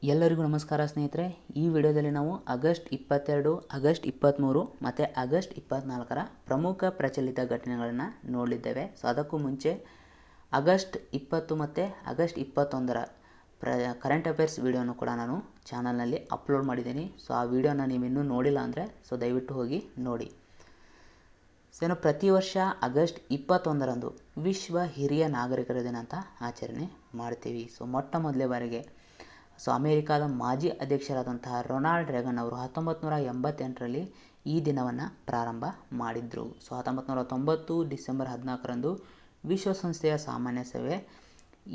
ಎಲ್ಲರಿಗೂ ನಮಸ್ಕಾರ ಸ್ನೇಹಿತರೆ. ಈ ವಿಡಿಯೋದಲ್ಲಿ ನಾವು ಆಗಸ್ಟ್ 22, ಆಗಸ್ಟ್ 23 ಮತ್ತು ಆಗಸ್ಟ್ 24ರ ಪ್ರಮುಖ ಪ್ರಚಲಿತ ಘಟನೆಗಳನ್ನು ನೋಡಲಿದ್ದೇವೆ. ಸೊ ಅದಕ್ಕೂ ಮುಂಚೆ ಆಗಸ್ಟ್ 20 ಮತ್ತು ಆಗಸ್ಟ್ 21ರ ಕರೆಂಟ್ ಅಫೇರ್ಸ್ ವಿಡಿಯೋನು ಕೂಡ ನಾನು ಚಾನಲ್ನಲ್ಲಿ ಅಪ್ಲೋಡ್ ಮಾಡಿದ್ದೀನಿ. ಸೊ ಆ ವಿಡಿಯೋನ ನೀವು ಇನ್ನೂ ನೋಡಿಲ್ಲ ಅಂದರೆ ದಯವಿಟ್ಟು ಹೋಗಿ ನೋಡಿ. ಸೊ ಪ್ರತಿ ವರ್ಷ ಆಗಸ್ಟ್ 21ರಂದು ವಿಶ್ವ ಹಿರಿಯ ನಾಗರಿಕರ ದಿನ ಅಂತ ಆಚರಣೆ ಮಾಡ್ತೀವಿ. ಸೊ ಮೊಟ್ಟ ಮೊದಲೇ ಬಾರಿಗೆ ಅಮೇರಿಕಾದ ಮಾಜಿ ಅಧ್ಯಕ್ಷರಾದಂತಹ ರೊನಾಲ್ಡ್ ರೇಗನ್ ಅವರು 1988ರಲ್ಲಿ ಈ ದಿನವನ್ನು ಪ್ರಾರಂಭ ಮಾಡಿದರು. ಸೊ 1990 ಡಿಸೆಂಬರ್ 14ರಂದು ವಿಶ್ವಸಂಸ್ಥೆಯ ಸಾಮಾನ್ಯ ಸಭೆ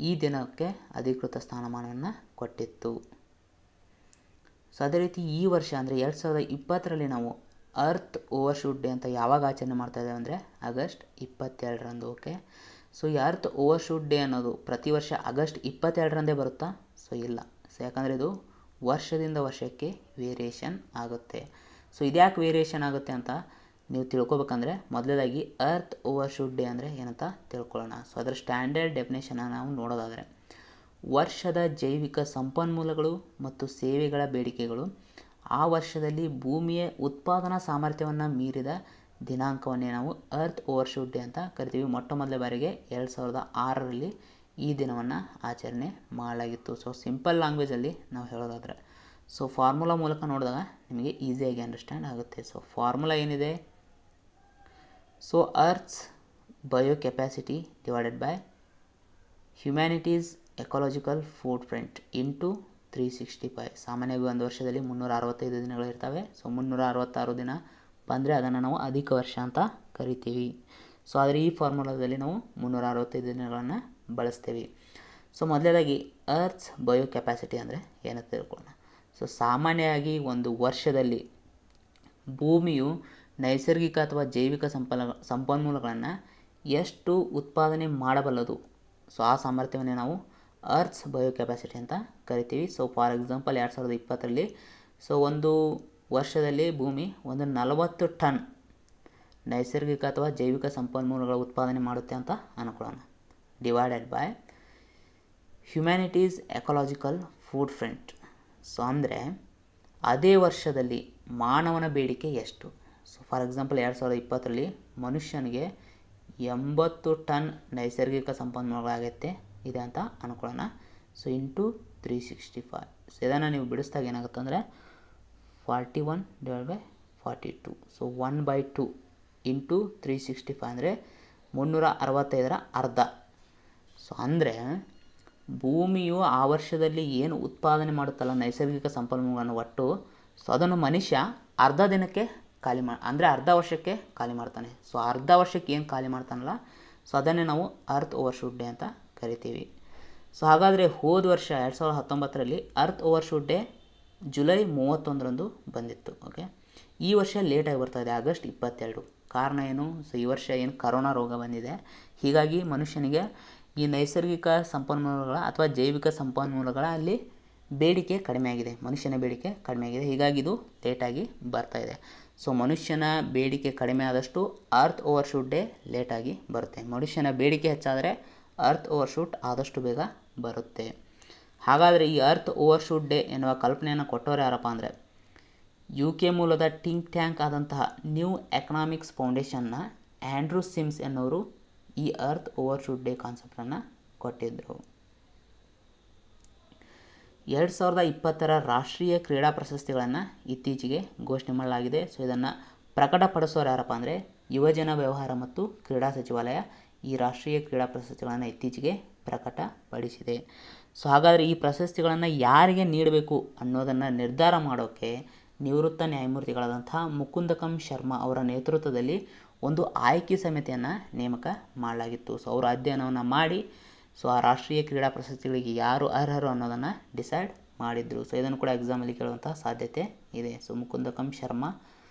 ಈ ದಿನಕ್ಕೆ ಅಧಿಕೃತ ಸ್ಥಾನಮಾನವನ್ನು ಕೊಟ್ಟಿತ್ತು. ಸೊ ಅದೇ ರೀತಿ ಈ ವರ್ಷ ಅಂದರೆ 2020ರಲ್ಲಿ ನಾವು ಅರ್ತ್ ಓವರ್ಶೂಟ್ ಡೇ ಅಂತ ಯಾವಾಗ ಆಚರಣೆ ಮಾಡ್ತಾ ಇದ್ದೇವೆ ಅಂದರೆ ಆಗಸ್ಟ್ 22ರಂದು. ಓಕೆ, ಸೊ ಈ ಅರ್ತ್ ಓವರ್ಶೂಟ್ ಡೇ ಅನ್ನೋದು ಪ್ರತಿ ವರ್ಷ ಆಗಸ್ಟ್ 22ರಂದೇ ಬರುತ್ತಾ? ಸೊ ಇಲ್ಲ. ಸೊ ಯಾಕಂದರೆ ಇದು ವರ್ಷದಿಂದ ವರ್ಷಕ್ಕೆ ವೇರಿಯೇಷನ್ ಆಗುತ್ತೆ. ಸೊ ಇದ್ಯಾಕೆ ವೇರಿಯೇಷನ್ ಆಗುತ್ತೆ ಅಂತ ನೀವು ತಿಳ್ಕೊಬೇಕಂದ್ರೆ ಮೊದಲನೇದಾಗಿ ಅರ್ತ್ ಓವರ್ಶೂಟ್ ಡೇ ಅಂದರೆ ಏನಂತ ತಿಳ್ಕೊಳ್ಳೋಣ. ಸೊ ಅದರ ಸ್ಟ್ಯಾಂಡರ್ಡ್ ಡೆಫಿನೇಷನ್ನ ನಾವು ನೋಡೋದಾದರೆ, ವರ್ಷದ ಜೈವಿಕ ಸಂಪನ್ಮೂಲಗಳು ಮತ್ತು ಸೇವೆಗಳ ಬೇಡಿಕೆಗಳು ಆ ವರ್ಷದಲ್ಲಿ ಭೂಮಿಯ ಉತ್ಪಾದನಾ ಸಾಮರ್ಥ್ಯವನ್ನು ಮೀರಿದ ದಿನಾಂಕವನ್ನೇ ನಾವು ಅರ್ತ್ ಓವರ್ಶೂಟ್ ಡೇ ಅಂತ ಕರಿತೀವಿ. ಮೊಟ್ಟ ಮೊದಲ ಬಾರಿಗೆ 2006ರಲ್ಲಿ ಈ ದಿನವನ್ನು ಆಚರಣೆ ಮಾಡಲಾಗಿತ್ತು. ಸೊ ಸಿಂಪಲ್ ಲ್ಯಾಂಗ್ವೇಜಲ್ಲಿ ನಾವು ಹೇಳೋದಾದರೆ, ಸೊ ಫಾರ್ಮುಲಾ ಮೂಲಕ ನೋಡಿದಾಗ ನಿಮಗೆ ಈಸಿಯಾಗಿ ಅಂಡರ್ಸ್ಟ್ಯಾಂಡ್ ಆಗುತ್ತೆ. ಸೊ ಫಾರ್ಮುಲಾ ಏನಿದೆ? So earth's bio capacity divided by humanity's ecological foot print into 365. ಸಾಮಾನ್ಯವಾಗಿ ಒಂದು ವರ್ಷದಲ್ಲಿ 365 ದಿನಗಳಿರ್ತವೆ. ಸೊ 366 ದಿನ ಬಂದರೆ ಅದನ್ನು ನಾವು ಅಧಿಕ ವರ್ಷ ಅಂತ ಕರಿತೀವಿ. ಸೊ ಆದರೆ ಈ ಫಾರ್ಮುಲಾದಲ್ಲಿ ನಾವು 365 ದಿನಗಳನ್ನು ಬಳಸ್ತೇವೆ. ಸೊ ಮೊದಲನೇದಾಗಿ ಅರ್ತ್ಸ್ ಬಯೋ ಕೆಪಾಸಿಟಿ ಅಂದರೆ ಏನಂತ ತಿಳ್ಕೊಳ್ಳೋಣ. ಸೊ ಸಾಮಾನ್ಯವಾಗಿ ಒಂದು ವರ್ಷದಲ್ಲಿ ಭೂಮಿಯು ನೈಸರ್ಗಿಕ ಅಥವಾ ಜೈವಿಕ ಸಂಪನ್ಮೂಲಗಳನ್ನು ಎಷ್ಟು ಉತ್ಪಾದನೆ ಮಾಡಬಲ್ಲದು, ಸೊ ಆ ಸಾಮರ್ಥ್ಯವನ್ನೇ ನಾವು ಅರ್ತ್ಸ್ ಬಯೋ ಕೆಪಾಸಿಟಿ ಅಂತ ಕರಿತೀವಿ. ಸೊ ಫಾರ್ ಎಕ್ಸಾಂಪಲ್ 2020ರಲ್ಲಿ ಸೊ ಒಂದು ವರ್ಷದಲ್ಲಿ ಭೂಮಿ ಒಂದು 40 ಟನ್ ನೈಸರ್ಗಿಕ ಅಥವಾ ಜೈವಿಕ ಸಂಪನ್ಮೂಲಗಳ ಉತ್ಪಾದನೆ ಮಾಡುತ್ತೆ ಅಂತ ಅನ್ಕೊಳ್ಳೋಣ, divided by humanity's ecological footprint. So ಅಂದರೆ ಅದೇ ವರ್ಷದಲ್ಲಿ ಮಾನವನ ಬೇಡಿಕೆ ಎಷ್ಟು? ಸೊ ಫಾರ್ ಎಕ್ಸಾಂಪಲ್ 2020ರಲ್ಲಿ ಮನುಷ್ಯನಿಗೆ 80 ಟನ್ ನೈಸರ್ಗಿಕ ಸಂಪನ್ಮೂಲಗಳಾಗತ್ತೆ ಇದೆ ಅಂತ ಅನ್ಕೊಳ್ಳೋಣ. So into 365. ಸೊ ಇದನ್ನು ನೀವು ಬಿಡಿಸಿದಾಗ ಏನಾಗುತ್ತೆ ಅಂದರೆ 41 ಡಿವೈಡ್ ಬೈ 42. ಸೊ 1/2 ಇಂಟು 365 ಅಂದರೆ 365ರ ಅರ್ಧ. ಸೊ ಅಂದರೆ ಭೂಮಿಯು ಆ ವರ್ಷದಲ್ಲಿ ಏನು ಉತ್ಪಾದನೆ ಮಾಡುತ್ತಲ್ಲ ನೈಸರ್ಗಿಕ ಸಂಪನ್ಮೂಲಗಳನ್ನು ಒಟ್ಟು, ಸೊ ಅದನ್ನು ಮನುಷ್ಯ ಅರ್ಧ ದಿನಕ್ಕೆ ಅಂದರೆ ಅರ್ಧ ವರ್ಷಕ್ಕೆ ಖಾಲಿ ಮಾಡ್ತಾನೆ. ಸೊ ಅರ್ಧ ವರ್ಷಕ್ಕೆ ಏನು ಖಾಲಿ ಮಾಡ್ತಾನಲ್ಲ, ಸೊ ಅದನ್ನೇ ನಾವು ಅರ್ತ್ ಓವರ್ಶೂಟ್ ಡೇ ಅಂತ ಕರಿತೀವಿ. ಸೊ ಹಾಗಾದರೆ ಹೋದ ವರ್ಷ 2019ರಲ್ಲಿ ಅರ್ತ್ ಓವರ್ಶೂಟ್ ಡೇ ಜುಲೈ 31ರಂದು ಬಂದಿತ್ತು. ಓಕೆ, ಈ ವರ್ಷ ಲೇಟಾಗಿ ಬರ್ತಾಯಿದೆ, ಆಗಸ್ಟ್ 22. ಕಾರಣ ಏನು? ಸೊ ಈ ವರ್ಷ ಏನು ಕರೋನಾ ರೋಗ ಬಂದಿದೆ, ಹೀಗಾಗಿ ಮನುಷ್ಯನಿಗೆ ಈ ನೈಸರ್ಗಿಕ ಸಂಪನ್ಮೂಲಗಳ ಅಥವಾ ಜೈವಿಕ ಸಂಪನ್ಮೂಲಗಳ ಅಲ್ಲಿ ಬೇಡಿಕೆ ಕಡಿಮೆ ಆಗಿದೆ, ಮನುಷ್ಯನ ಬೇಡಿಕೆ ಕಡಿಮೆ ಆಗಿದೆ, ಹೀಗಾಗಿ ಇದು ಲೇಟಾಗಿ ಬರ್ತಾಯಿದೆ. ಸೊ ಮನುಷ್ಯನ ಬೇಡಿಕೆ ಕಡಿಮೆ ಆದಷ್ಟು ಅರ್ತ್ ಓವರ್ಶೂಟ್ ಡೇ ಲೇಟಾಗಿ ಬರುತ್ತೆ. ಮನುಷ್ಯನ ಬೇಡಿಕೆ ಹೆಚ್ಚಾದರೆ ಅರ್ತ್ ಓವರ್ಶೂಟ್ ಆದಷ್ಟು ಬೇಗ ಬರುತ್ತೆ. ಹಾಗಾದರೆ ಈ ಅರ್ತ್ ಓವರ್ಶೂಟ್ ಡೇ ಎನ್ನುವ ಕಲ್ಪನೆಯನ್ನು ಕೊಟ್ಟವರು ಯಾರಪ್ಪ ಅಂದರೆ UK ಮೂಲದ ಥಿಂಕ್ ಟ್ಯಾಂಕ್ ಆದಂತಹ ನ್ಯೂ ಎಕನಾಮಿಕ್ಸ್ ಫೌಂಡೇಶನ್ನ ಆ್ಯಂಡ್ರೂ ಸಿಮ್ಸ್ ಎನ್ನುವರು ಈ ಅರ್ತ್ ಓವರ್ಶೂಟ್ ಡೇ ಕಾನ್ಸೆಪ್ಟನ್ನು ಕೊಟ್ಟಿದ್ದರು. 2020ರ ರಾಷ್ಟ್ರೀಯ ಕ್ರೀಡಾ ಪ್ರಶಸ್ತಿಗಳನ್ನು ಇತ್ತೀಚೆಗೆ ಘೋಷಣೆ ಮಾಡಲಾಗಿದೆ. ಸೊ ಇದನ್ನು ಪ್ರಕಟಪಡಿಸೋರು ಯಾರಪ್ಪ ಅಂದರೆ ಯುವಜನ ವ್ಯವಹಾರ ಮತ್ತು ಕ್ರೀಡಾ ಸಚಿವಾಲಯ ಈ ರಾಷ್ಟ್ರೀಯ ಕ್ರೀಡಾ ಪ್ರಶಸ್ತಿಗಳನ್ನು ಇತ್ತೀಚೆಗೆ ಪ್ರಕಟಪಡಿಸಿದೆ. ಸೊ ಹಾಗಾದರೆ ಈ ಪ್ರಶಸ್ತಿಗಳನ್ನು ಯಾರಿಗೆ ನೀಡಬೇಕು ಅನ್ನೋದನ್ನು ನಿರ್ಧಾರ ಮಾಡೋಕ್ಕೆ ನಿವೃತ್ತ ನ್ಯಾಯಮೂರ್ತಿಗಳಾದಂತಹ ಮುಕುಂದಕಂ ಶರ್ಮಾ ಅವರ ನೇತೃತ್ವದಲ್ಲಿ ಒಂದು ಆಯ್ಕೆ ಸಮಿತಿಯನ್ನು ನೇಮಕ ಮಾಡಲಾಗಿತ್ತು. ಸೊ ಅವರು ಅಧ್ಯಯನವನ್ನು ಮಾಡಿ ಸೊ ಆ ರಾಷ್ಟ್ರೀಯ ಕ್ರೀಡಾ ಪ್ರಶಸ್ತಿಗಳಿಗೆ ಯಾರು ಅರ್ಹರು ಅನ್ನೋದನ್ನು ಡಿಸೈಡ್ ಮಾಡಿದರು. ಸೊ ಇದನ್ನು ಕೂಡ ಎಕ್ಸಾಮಲ್ಲಿ ಕೇಳುವಂಥ ಸಾಧ್ಯತೆ ಇದೆ. ಸೊ ಮುಕುಂದಕಂ ಶರ್ಮಾ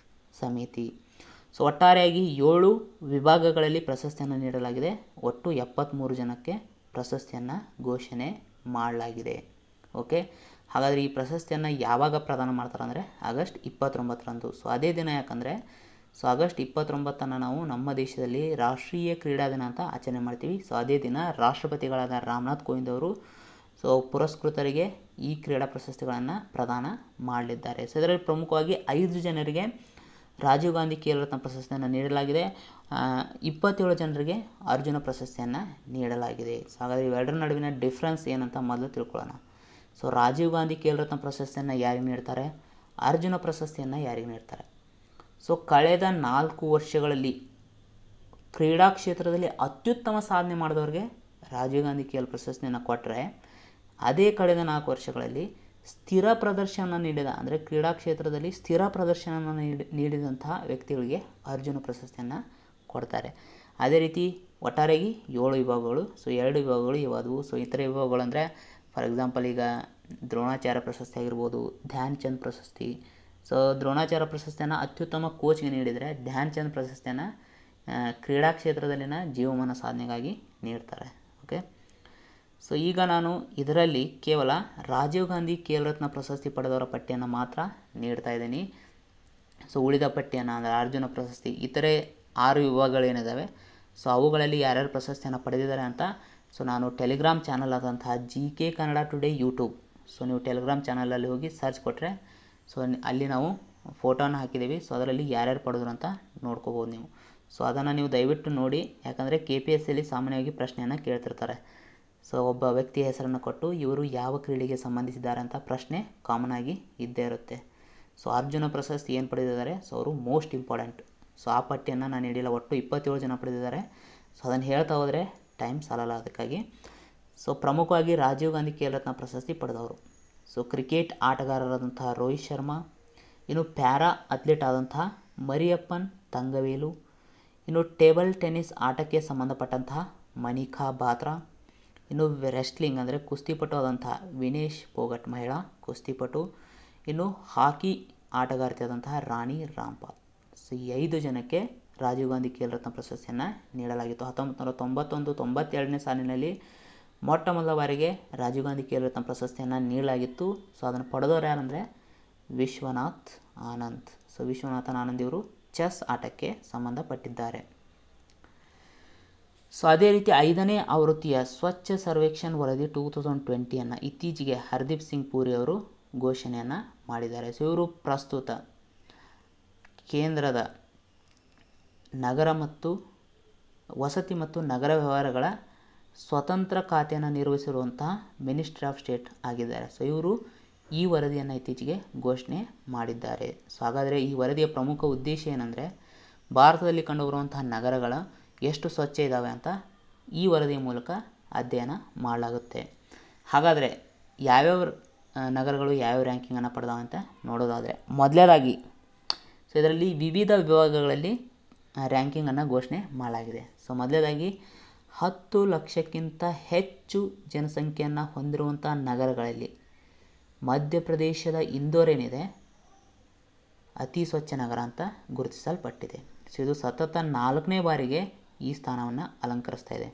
ಸಮಿತಿ. ಸೊ ಒಟ್ಟಾರೆಯಾಗಿ 7 ವಿಭಾಗಗಳಲ್ಲಿ ಪ್ರಶಸ್ತಿಯನ್ನು ನೀಡಲಾಗಿದೆ. ಒಟ್ಟು 73 ಜನಕ್ಕೆ ಪ್ರಶಸ್ತಿಯನ್ನು ಘೋಷಣೆ ಮಾಡಲಾಗಿದೆ. ಓಕೆ, ಹಾಗಾದರೆ ಈ ಪ್ರಶಸ್ತಿಯನ್ನು ಯಾವಾಗ ಪ್ರದಾನ ಮಾಡ್ತಾರೆ ಅಂದರೆ ಆಗಸ್ಟ್ 29ರಂದು. ಸೊ ಅದೇ ದಿನ, ಯಾಕಂದರೆ ಸೊ ಆಗಸ್ಟ್ 29 ನಾವು ನಮ್ಮ ದೇಶದಲ್ಲಿ ರಾಷ್ಟ್ರೀಯ ಕ್ರೀಡಾ ದಿನ ಅಂತ ಆಚರಣೆ ಮಾಡ್ತೀವಿ. ಸೊ ಅದೇ ದಿನ ರಾಷ್ಟ್ರಪತಿಗಳಾದ ರಾಮನಾಥ್ ಕೋವಿಂದ್ ಅವರು ಸೊ ಸೊ ಪುರಸ್ಕೃತರಿಗೆ ಈ ಕ್ರೀಡಾ ಪ್ರಶಸ್ತಿಗಳನ್ನು ಪ್ರದಾನ ಮಾಡಲಿದ್ದಾರೆ. ಸೊ ಇದರಲ್ಲಿ ಪ್ರಮುಖವಾಗಿ 5 ಜನರಿಗೆ ರಾಜೀವ್ ಗಾಂಧಿ ಖೇಲ್ ರತ್ನ ಪ್ರಶಸ್ತಿಯನ್ನು ನೀಡಲಾಗಿದೆ, 27 ಜನರಿಗೆ ಅರ್ಜುನ ಪ್ರಶಸ್ತಿಯನ್ನು ನೀಡಲಾಗಿದೆ. ಸೊ ಹಾಗಾದರೆ ಇವೆರಡರ ನಡುವಿನ ಡಿಫ್ರೆನ್ಸ್ ಏನಂತ ಮೊದಲು ತಿಳ್ಕೊಳ್ಳೋಣ. ಸೊ ರಾಜೀವ್ ಗಾಂಧಿ ಖೇಲ್ ರತ್ನ ಪ್ರಶಸ್ತಿಯನ್ನು ಯಾರಿಗೆ ನೀಡ್ತಾರೆ, ಅರ್ಜುನ ಪ್ರಶಸ್ತಿಯನ್ನು ಯಾರಿಗೆ ನೀಡ್ತಾರೆ. ಸೊ ಕಳೆದ 4 ವರ್ಷಗಳಲ್ಲಿ ಕ್ರೀಡಾ ಕ್ಷೇತ್ರದಲ್ಲಿ ಅತ್ಯುತ್ತಮ ಸಾಧನೆ ಮಾಡಿದವ್ರಿಗೆ ರಾಜೀವ್ ಗಾಂಧಿ ಖೇಲ್ ಪ್ರಶಸ್ತಿಯನ್ನು ಕೊಟ್ಟರೆ, ಅದೇ ಕಳೆದ 4 ವರ್ಷಗಳಲ್ಲಿ ಸ್ಥಿರ ಪ್ರದರ್ಶನ ನೀಡಿದ ಅಂದರೆ ಕ್ರೀಡಾ ಕ್ಷೇತ್ರದಲ್ಲಿ ಸ್ಥಿರ ಪ್ರದರ್ಶನ ನೀಡಿದಂತಹ ವ್ಯಕ್ತಿಗಳಿಗೆ ಅರ್ಜುನ ಪ್ರಶಸ್ತಿಯನ್ನು ಕೊಡ್ತಾರೆ. ಅದೇ ರೀತಿ ಒಟ್ಟಾರೆಯಾಗಿ 7 ವಿಭಾಗಗಳು. ಸೊ 2 ವಿಭಾಗಗಳು ಇವಾದವು. ಸೊ ಇತರೆ ವಿಭಾಗಗಳು ಅಂದರೆ ಫಾರ್ ಎಕ್ಸಾಂಪಲ್ ಈಗ ದ್ರೋಣಾಚಾರ್ಯ ಪ್ರಶಸ್ತಿ ಆಗಿರ್ಬೋದು, ಧ್ಯಾನ್ ಚಂದ್ ಪ್ರಶಸ್ತಿ. ಸೊ ದ್ರೋಣಾಚಾರ್ಯ ಪ್ರಶಸ್ತಿಯನ್ನು ಅತ್ಯುತ್ತಮ ಕೋಚ್ಗೆ ನೀಡಿದರೆ, ಧ್ಯಾನ್ ಚಂದ್ ಪ್ರಶಸ್ತಿಯನ್ನು ಕ್ರೀಡಾ ಕ್ಷೇತ್ರದಲ್ಲಿನ ಜೀವಮಾನ ಸಾಧನೆಗಾಗಿ ನೀಡ್ತಾರೆ. ಓಕೆ, ಸೊ ಈಗ ನಾನು ಇದರಲ್ಲಿ ಕೇವಲ ರಾಜೀವ್ ಗಾಂಧಿ ಖೇಲ್ ರತ್ನ ಪ್ರಶಸ್ತಿ ಪಡೆದವರ ಪಟ್ಟಿಯನ್ನು ಮಾತ್ರ ನೀಡ್ತಾ ಇದ್ದೀನಿ. ಸೊ ಉಳಿದ ಪಟ್ಟಿಯನ್ನು ಅಂದರೆ ಅರ್ಜುನ ಪ್ರಶಸ್ತಿ ಇತರೆ 6 ವಿಭಾಗಗಳೇನಿದ್ದಾವೆ, ಸೊ ಅವುಗಳಲ್ಲಿ ಯಾರ್ಯಾರು ಪ್ರಶಸ್ತಿಯನ್ನು ಪಡೆದಿದ್ದಾರೆ ಅಂತ ಸೊ ನಾನು ಟೆಲಿಗ್ರಾಮ್ ಚಾನಲ್ ಆದಂತಹ GK Kannada today YouTube, so ನೀವು ಟೆಲಿಗ್ರಾಮ್ ಚಾನಲಲ್ಲಿ ಹೋಗಿ ಸರ್ಚ್ ಕೊಟ್ಟರೆ ಸೊ ಅಲ್ಲಿ ನಾವು ಫೋಟೋನ ಹಾಕಿದ್ದೀವಿ. ಸೊ ಅದರಲ್ಲಿ ಯಾರ್ಯಾರು ಪಡೆದ್ರು ಅಂತ ನೋಡ್ಕೋಬೋದು ನೀವು. ಸೊ ಅದನ್ನು ನೀವು ದಯವಿಟ್ಟು ನೋಡಿ, ಯಾಕಂದರೆ KPSCಯಲ್ಲಿ ಸಾಮಾನ್ಯವಾಗಿ ಪ್ರಶ್ನೆಯನ್ನು ಕೇಳ್ತಿರ್ತಾರೆ. ಸೊ ಒಬ್ಬ ವ್ಯಕ್ತಿಯ ಹೆಸರನ್ನು ಕೊಟ್ಟು ಇವರು ಯಾವ ಕ್ರೀಡೆಗೆ ಸಂಬಂಧಿಸಿದ್ದಾರೆ ಅಂತ ಪ್ರಶ್ನೆ ಕಾಮನ್ ಆಗಿ ಇದ್ದೇ ಇರುತ್ತೆ. ಸೊ ಅರ್ಜುನ ಪ್ರಶಸ್ತಿ ಏನು ಪಡೆದಿದ್ದಾರೆ, ಸೊ ಅವರು ಮೋಸ್ಟ್ ಇಂಪಾರ್ಟೆಂಟ್. ಸೊ ಆ ಪಟ್ಟಿಯನ್ನು ನಾನು ನೀಡಿಲ್ಲ, ಒಟ್ಟು 27 ಜನ ಪಡೆದಿದ್ದಾರೆ. ಸೊ ಅದನ್ನು ಹೇಳ್ತಾ ಹೋದರೆ ಟೈಮ್ ಸಾಲಲ್ಲ, ಅದಕ್ಕಾಗಿ. ಸೊ ಪ್ರಮುಖವಾಗಿ ರಾಜೀವ್ ಗಾಂಧಿ ಖೇಲ್ ರತ್ನ ಪ್ರಶಸ್ತಿ ಪಡೆದವರು ಸೊ ಕ್ರಿಕೆಟ್ ಆಟಗಾರರಾದಂತಹ ರೋಹಿತ್ ಶರ್ಮಾ, ಇನ್ನು ಪ್ಯಾರಾ ಅಥ್ಲೀಟ್ ಆದಂತಹ ಮರಿಯಪ್ಪನ್ ತಂಗವೇಲು, ಇನ್ನು ಟೇಬಲ್ ಟೆನ್ನಿಸ್ ಆಟಕ್ಕೆ ಸಂಬಂಧಪಟ್ಟಂತಹ ಮನಿಕಾ ಬಾತ್ರಾ, ಇನ್ನು ರೆಸ್ಟ್ಲಿಂಗ್ ಅಂದರೆ ಕುಸ್ತಿಪಟು ಆದಂತಹ ವಿನೇಶ್ ಫೋಗಟ್ ಮಹಿಳಾ ಕುಸ್ತಿಪಟು, ಇನ್ನು ಹಾಕಿ ಆಟಗಾರ್ತಿ ಆದಂತಹ ರಾಣಿ ರಾಮ್ಪಾಲ್. ಸೊ ಈ 5 ಜನಕ್ಕೆ ರಾಜೀವ್ ಗಾಂಧಿ ಖೇಲ್ ರತ್ನ ಪ್ರಶಸ್ತಿಯನ್ನು ನೀಡಲಾಗಿತ್ತು. 1991-92ನೇ ಸಾಲಿನಲ್ಲಿ ಮೊಟ್ಟ ಮೊದಲ ಬಾರಿಗೆ ರಾಜೀವ್ ಗಾಂಧಿ ಖೇಲ್ ರತ್ನ ಪ್ರಶಸ್ತಿಯನ್ನು ನೀಡಲಾಗಿತ್ತು. ಸೊ ಅದನ್ನು ಪಡೆದವರು ಯಾರಂದರೆ ವಿಶ್ವನಾಥ್ ಆನಂದ್. ಸೊ ವಿಶ್ವನಾಥನ್ ಆನಂದ್ ಇವರು ಚೆಸ್ ಆಟಕ್ಕೆ ಸಂಬಂಧಪಟ್ಟಿದ್ದಾರೆ. ಸೊ ಅದೇ ರೀತಿ 5ನೇ ಆವೃತ್ತಿಯ ಸ್ವಚ್ಛ ಸರ್ವೇಕ್ಷಣ್ ವರದಿ 2020ಯನ್ನು ಇತ್ತೀಚೆಗೆ ಹರ್ದೀಪ್ ಸಿಂಗ್ ಪೂರಿ ಅವರು ಘೋಷಣೆಯನ್ನು ಮಾಡಿದ್ದಾರೆ. ಸೊ ಇವರು ಪ್ರಸ್ತುತ ಕೇಂದ್ರದ ನಗರ ಮತ್ತು ವಸತಿ ಮತ್ತು ನಗರ ವ್ಯವಹಾರಗಳ ಸ್ವತಂತ್ರ ಖಾತೆಯನ್ನು ನಿರ್ವಹಿಸಿರುವಂತಹ ಮಿನಿಸ್ಟ್ರಿ ಆಫ್ ಸ್ಟೇಟ್ ಆಗಿದ್ದಾರೆ. ಸೊ ಇವರು ಈ ವರದಿಯನ್ನು ಇತ್ತೀಚೆಗೆ ಘೋಷಣೆ ಮಾಡಿದ್ದಾರೆ. ಸೊ ಹಾಗಾದರೆ ಈ ವರದಿಯ ಪ್ರಮುಖ ಉದ್ದೇಶ ಏನಂದರೆ, ಭಾರತದಲ್ಲಿ ಕಂಡುಬರುವಂತಹ ನಗರಗಳ ಎಷ್ಟು ಸ್ವಚ್ಛ ಇದ್ದಾವೆ ಅಂತ ಈ ವರದಿಯ ಮೂಲಕ ಅಧ್ಯಯನ ಮಾಡಲಾಗುತ್ತೆ. ಹಾಗಾದರೆ ಯಾವ್ಯಾವ ನಗರಗಳು ಯಾವ್ಯಾವ ರ್ಯಾಂಕಿಂಗನ್ನು ಪಡೆದಾವೆ ಅಂತ ನೋಡೋದಾದರೆ, ಮೊದಲನೇದಾಗಿ ಸೊ ಇದರಲ್ಲಿ ವಿವಿಧ ವಿಭಾಗಗಳಲ್ಲಿ ರ್ಯಾಂಕಿಂಗನ್ನು ಘೋಷಣೆ ಮಾಡಲಾಗಿದೆ. ಸೊ ಮೊದಲನೇದಾಗಿ 10 ಲಕ್ಷಕ್ಕಿಂತ ಹೆಚ್ಚು ಜನಸಂಖ್ಯೆಯನ್ನು ಹೊಂದಿರುವಂಥ ನಗರಗಳಲ್ಲಿ ಮಧ್ಯಪ್ರದೇಶದ ಇಂದೋರ್ ಏನಿದೆ ಅತಿ ಸ್ವಚ್ಛ ನಗರ ಅಂತ ಗುರುತಿಸಲ್ಪಟ್ಟಿದೆ. ಸೊ ಇದು ಸತತ 4ನೇ ಬಾರಿಗೆ ಈ ಸ್ಥಾನವನ್ನು ಅಲಂಕರಿಸ್ತಾ ಇದೆ.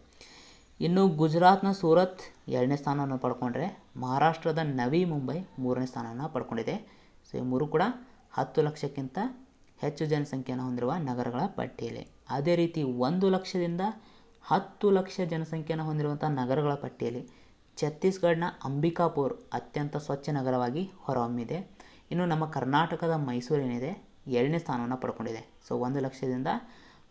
ಇನ್ನು ಗುಜರಾತ್ನ ಸೂರತ್ 2ನೇ ಸ್ಥಾನವನ್ನು ಪಡ್ಕೊಂಡ್ರೆ, ಮಹಾರಾಷ್ಟ್ರದ ನವಿ ಮುಂಬೈ 3ನೇ ಸ್ಥಾನವನ್ನು ಪಡ್ಕೊಂಡಿದೆ. ಸೊ ಈ 3 ಕೂಡ 10 ಲಕ್ಷಕ್ಕಿಂತ ಹೆಚ್ಚು ಜನಸಂಖ್ಯೆಯನ್ನು ಹೊಂದಿರುವ ನಗರಗಳ ಪಟ್ಟಿಯಲ್ಲಿ. ಅದೇ ರೀತಿ 1 ಲಕ್ಷದಿಂದ 10 ಲಕ್ಷ ಜನಸಂಖ್ಯೆಯನ್ನು ಹೊಂದಿರುವಂಥ ನಗರಗಳ ಪಟ್ಟಿಯಲ್ಲಿ ಛತ್ತೀಸ್ಗಢನ ಅಂಬಿಕಾಪುರ್ ಅತ್ಯಂತ ಸ್ವಚ್ಛ ನಗರವಾಗಿ ಹೊರಹೊಮ್ಮಿದೆ. ಇನ್ನು ನಮ್ಮ ಕರ್ನಾಟಕದ ಮೈಸೂರು ಏನಿದೆ 2ನೇ ಸ್ಥಾನವನ್ನು ಪಡ್ಕೊಂಡಿದೆ. ಸೊ 1 ಲಕ್ಷದಿಂದ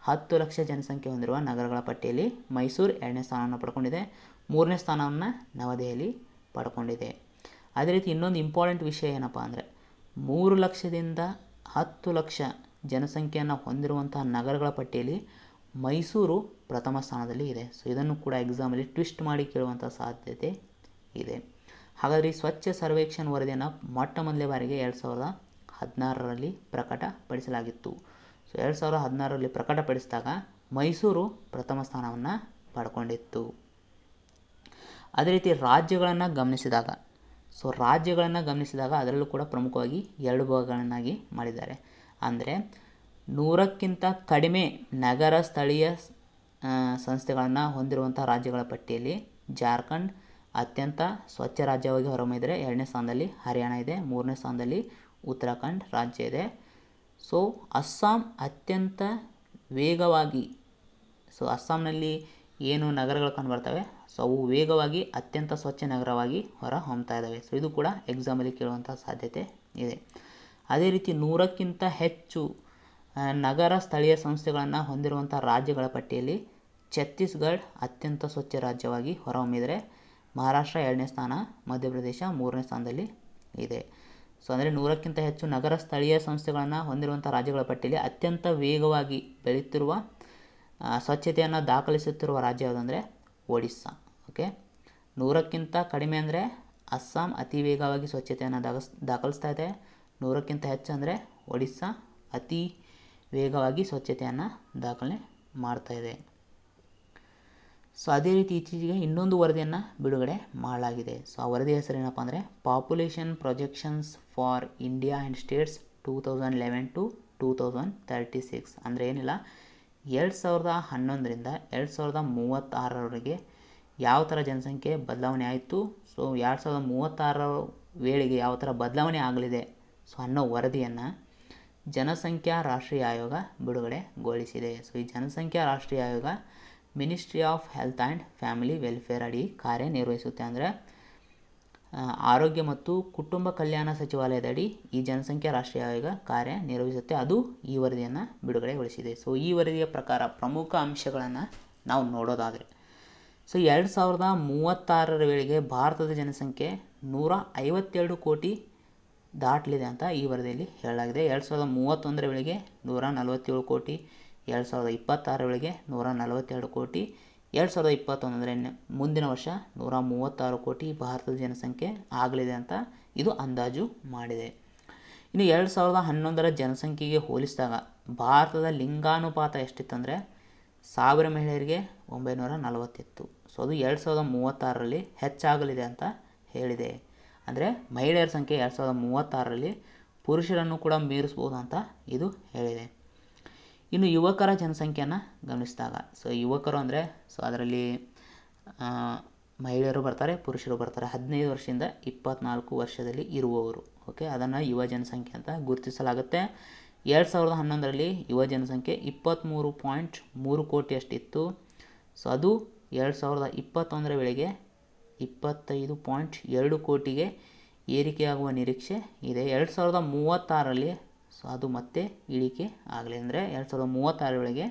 10 ಲಕ್ಷ ಜನಸಂಖ್ಯೆ ಹೊಂದಿರುವ ನಗರಗಳ ಪಟ್ಟಿಯಲ್ಲಿ ಮೈಸೂರು 2ನೇ ಸ್ಥಾನವನ್ನು ಪಡ್ಕೊಂಡಿದೆ. 3ನೇ ಸ್ಥಾನವನ್ನು ನವದೆಹಲಿ ಪಡ್ಕೊಂಡಿದೆ. ಅದೇ ರೀತಿ ಇನ್ನೊಂದು ಇಂಪಾರ್ಟೆಂಟ್ ವಿಷಯ ಏನಪ್ಪ ಅಂದರೆ, 3 ಲಕ್ಷದಿಂದ 10 ಲಕ್ಷ ಜನಸಂಖ್ಯೆಯನ್ನು ಹೊಂದಿರುವಂಥ ನಗರಗಳ ಪಟ್ಟಿಯಲ್ಲಿ ಮೈಸೂರು ಪ್ರಥಮ ಸ್ಥಾನದಲ್ಲಿ ಇದೆ. ಸೊ ಇದನ್ನು ಕೂಡ ಎಕ್ಸಾಮಲ್ಲಿ ಟ್ವಿಸ್ಟ್ ಮಾಡಿ ಕೇಳುವಂಥ ಸಾಧ್ಯತೆ ಇದೆ. ಹಾಗಾದರೆ ಈ ಸ್ವಚ್ಛ ಸರ್ವೇಕ್ಷಣ್ ವರದಿಯನ್ನು ಮೊಟ್ಟ ಮೊದಲನೇ ಬಾರಿಗೆ 2016ರಲ್ಲಿ ಪ್ರಕಟಪಡಿಸಲಾಗಿತ್ತು. ಸೊ 2016ರಲ್ಲಿ ಪ್ರಕಟಪಡಿಸಿದಾಗ ಮೈಸೂರು ಪ್ರಥಮ ಸ್ಥಾನವನ್ನು ಪಡ್ಕೊಂಡಿತ್ತು. ಅದೇ ರೀತಿ ರಾಜ್ಯಗಳನ್ನು ಗಮನಿಸಿದಾಗ ಅದರಲ್ಲೂ ಕೂಡ ಪ್ರಮುಖವಾಗಿ 2 ಭಾಗಗಳನ್ನಾಗಿ ಮಾಡಿದ್ದಾರೆ. ಅಂದರೆ 100ಕ್ಕಿಂತ ಕಡಿಮೆ ನಗರ ಸ್ಥಳೀಯ ಸಂಸ್ಥೆಗಳನ್ನು ಹೊಂದಿರುವಂಥ ರಾಜ್ಯಗಳ ಪಟ್ಟಿಯಲ್ಲಿ ಜಾರ್ಖಂಡ್ ಅತ್ಯಂತ ಸ್ವಚ್ಛ ರಾಜ್ಯವಾಗಿ ಹೊರಹೊಮ್ಮಿದರೆ, 2ನೇ ಸ್ಥಾನದಲ್ಲಿ ಹರಿಯಾಣ ಇದೆ, 3ನೇ ಸ್ಥಾನದಲ್ಲಿ ಉತ್ತರಾಖಂಡ್ ರಾಜ್ಯ ಇದೆ. ಸೊ ಅಸ್ಸಾಂ ಅತ್ಯಂತ ವೇಗವಾಗಿ, ಸೊ ಅಸ್ಸಾಂನಲ್ಲಿ ಏನು ನಗರಗಳು ಕಂಡುಬರ್ತವೆ ಸೊ ಅವು ವೇಗವಾಗಿ ಅತ್ಯಂತ ಸ್ವಚ್ಛ ನಗರವಾಗಿ ಹೊರ ಹೊಮ್ತಾ ಇದ್ದಾವೆ. ಸೊ ಇದು ಕೂಡ ಎಕ್ಸಾಮಲ್ಲಿ ಕೇಳುವಂಥ ಸಾಧ್ಯತೆ ಇದೆ. ಅದೇ ರೀತಿ 100ಕ್ಕಿಂತ ಹೆಚ್ಚು ನಗರ ಸ್ಥಳೀಯ ಸಂಸ್ಥೆಗಳನ್ನು ಹೊಂದಿರುವಂಥ ರಾಜ್ಯಗಳ ಪಟ್ಟಿಯಲ್ಲಿ ಛತ್ತೀಸ್ಗಢ ಅತ್ಯಂತ ಸ್ವಚ್ಛ ರಾಜ್ಯವಾಗಿ ಹೊರಹೊಮ್ಮಿದರೆ ಮಹಾರಾಷ್ಟ್ರ 2ನೇ ಸ್ಥಾನ, ಮಧ್ಯಪ್ರದೇಶ 3ನೇ ಸ್ಥಾನದಲ್ಲಿ ಇದೆ. ಸೊ ಅಂದರೆ 100ಕ್ಕಿಂತ ಹೆಚ್ಚು ನಗರ ಸ್ಥಳೀಯ ಸಂಸ್ಥೆಗಳನ್ನು ಹೊಂದಿರುವಂಥ ರಾಜ್ಯಗಳ ಪಟ್ಟಿಯಲ್ಲಿ ಅತ್ಯಂತ ವೇಗವಾಗಿ ಬೆಳೆಯುತ್ತಿರುವ ಸ್ವಚ್ಛತೆಯನ್ನು ದಾಖಲಿಸುತ್ತಿರುವ ರಾಜ್ಯ ಯಾವುದಂದರೆ ಒಡಿಸ್ಸಾ. ಓಕೆ, 100ಕ್ಕಿಂತ ಕಡಿಮೆ ಅಂದರೆ ಅಸ್ಸಾಂ ಅತಿ ವೇಗವಾಗಿ ಸ್ವಚ್ಛತೆಯನ್ನು ದಾಖಲಿಸ್ತಾ ಇದೆ. 100ಕ್ಕಿಂತ ಹೆಚ್ಚು ಅಂದರೆ ಒಡಿಸ್ಸಾ ಅತಿ ವೇಗವಾಗಿ ಸ್ವಚ್ಛತೆಯನ್ನು ದಾಖಲೆ ಮಾಡ್ತಾ ಇದೆ. ಸೊ ಅದೇ ರೀತಿ ಇತ್ತೀಚೆಗೆ ಇನ್ನೊಂದು ವರದಿಯನ್ನು ಬಿಡುಗಡೆ ಮಾಡಲಾಗಿದೆ. ಸೊ ಆ ವರದಿ ಹೆಸರೇನಪ್ಪ ಅಂದರೆ population projections for India and States 2011 to 2036. ಅಂದರೆ ಏನಿಲ್ಲ, 2011ರಿಂದ 2036ರವರೆಗೆ ಯಾವ ಥರ ಜನಸಂಖ್ಯೆ ಬದಲಾವಣೆ ಆಯಿತು, ಸೊ 2036 ವೇಳೆಗೆ ಯಾವ ಥರ ಬದಲಾವಣೆ ಆಗಲಿದೆ ಸೊ ಅನ್ನೋ ವರದಿಯನ್ನು ಜನಸಂಖ್ಯಾ ರಾಷ್ಟ್ರೀಯ ಆಯೋಗ ಬಿಡುಗಡೆಗೊಳಿಸಿದೆ. ಸೊ ಈ ಜನಸಂಖ್ಯಾ ರಾಷ್ಟ್ರೀಯ ಆಯೋಗ ministry of health and family welfare ಅಡಿ ಕಾರ್ಯನಿರ್ವಹಿಸುತ್ತೆ. ಅಂದರೆ ಆರೋಗ್ಯ ಮತ್ತು ಕುಟುಂಬ ಕಲ್ಯಾಣ ಸಚಿವಾಲಯದಡಿ ಈ ಜನಸಂಖ್ಯಾ ರಾಷ್ಟ್ರೀಯ ಆಯೋಗ ಕಾರ್ಯನಿರ್ವಹಿಸುತ್ತೆ. ಅದು ಈ ವರದಿಯನ್ನು ಬಿಡುಗಡೆಗೊಳಿಸಿದೆ. ಸೊ ಈ ವರದಿಯ ಪ್ರಕಾರ ಪ್ರಮುಖ ಅಂಶಗಳನ್ನು ನಾವು ನೋಡೋದಾದರೆ, ಸೊ 2036 ವೇಳೆಗೆ ಭಾರತದ ಜನಸಂಖ್ಯೆ 152 ಕೋಟಿ ದಾಟಲಿದೆ ಅಂತ ಈ ವರದಿಯಲ್ಲಿ ಹೇಳಲಾಗಿದೆ. 2031 ವೇಳೆಗೆ 147 ಕೋಟಿ, 2026 ವೇಳೆಗೆ 142 ಕೋಟಿ, 2021 ಅಂದರೆ ಮುಂದಿನ ವರ್ಷ 136 ಕೋಟಿ ಭಾರತದ ಜನಸಂಖ್ಯೆ ಆಗಲಿದೆ ಅಂತ ಇದು ಅಂದಾಜು ಮಾಡಿದೆ. ಇನ್ನು 2011ರ ಜನಸಂಖ್ಯೆಗೆ ಹೋಲಿಸಿದಾಗ ಭಾರತದ ಲಿಂಗಾನುಪಾತ ಎಷ್ಟಿತ್ತಂದರೆ 1000 ಮಹಿಳೆಯರಿಗೆ 940 ಇತ್ತು. ಸೊ ಅದು 2036ರಲ್ಲಿ ಹೆಚ್ಚಾಗಲಿದೆ ಅಂತ ಹೇಳಿದೆ. ಅಂದರೆ ಮಹಿಳೆಯರ ಸಂಖ್ಯೆ 2036ರಲ್ಲಿ ಪುರುಷರನ್ನು ಕೂಡ ಮೀರಿಸ್ಬೋದು ಅಂತ ಇದು ಹೇಳಿದೆ. ಇನ್ನು ಯುವಕರ ಜನಸಂಖ್ಯೆಯನ್ನು ಗಮನಿಸಿದಾಗ, ಸೊ ಯುವಕರು ಅಂದರೆ ಸೊ ಅದರಲ್ಲಿ ಮಹಿಳೆಯರು ಬರ್ತಾರೆ, ಪುರುಷರು ಬರ್ತಾರೆ. 15 ವರ್ಷದಿಂದ 24 ವರ್ಷದಲ್ಲಿ ಇರುವವರು, ಓಕೆ, ಅದನ್ನು ಯುವ ಜನಸಂಖ್ಯೆ ಅಂತ ಗುರುತಿಸಲಾಗುತ್ತೆ. 2011ರಲ್ಲಿ ಯುವ ಜನಸಂಖ್ಯೆ 23.3 ಕೋಟಿಯಷ್ಟಿತ್ತು. ಸೊ ಅದು 2021 ವೇಳೆಗೆ 25.2 ಕೋಟಿಗೆ ಏರಿಕೆಯಾಗುವ ನಿರೀಕ್ಷೆ ಇದೆ. 2036ರಲ್ಲಿ ಸೊ ಅದು ಮತ್ತೆ ಇಳಿಕೆ ಆಗಲಿ. ಅಂದರೆ 2036 ವೇಳೆಗೆ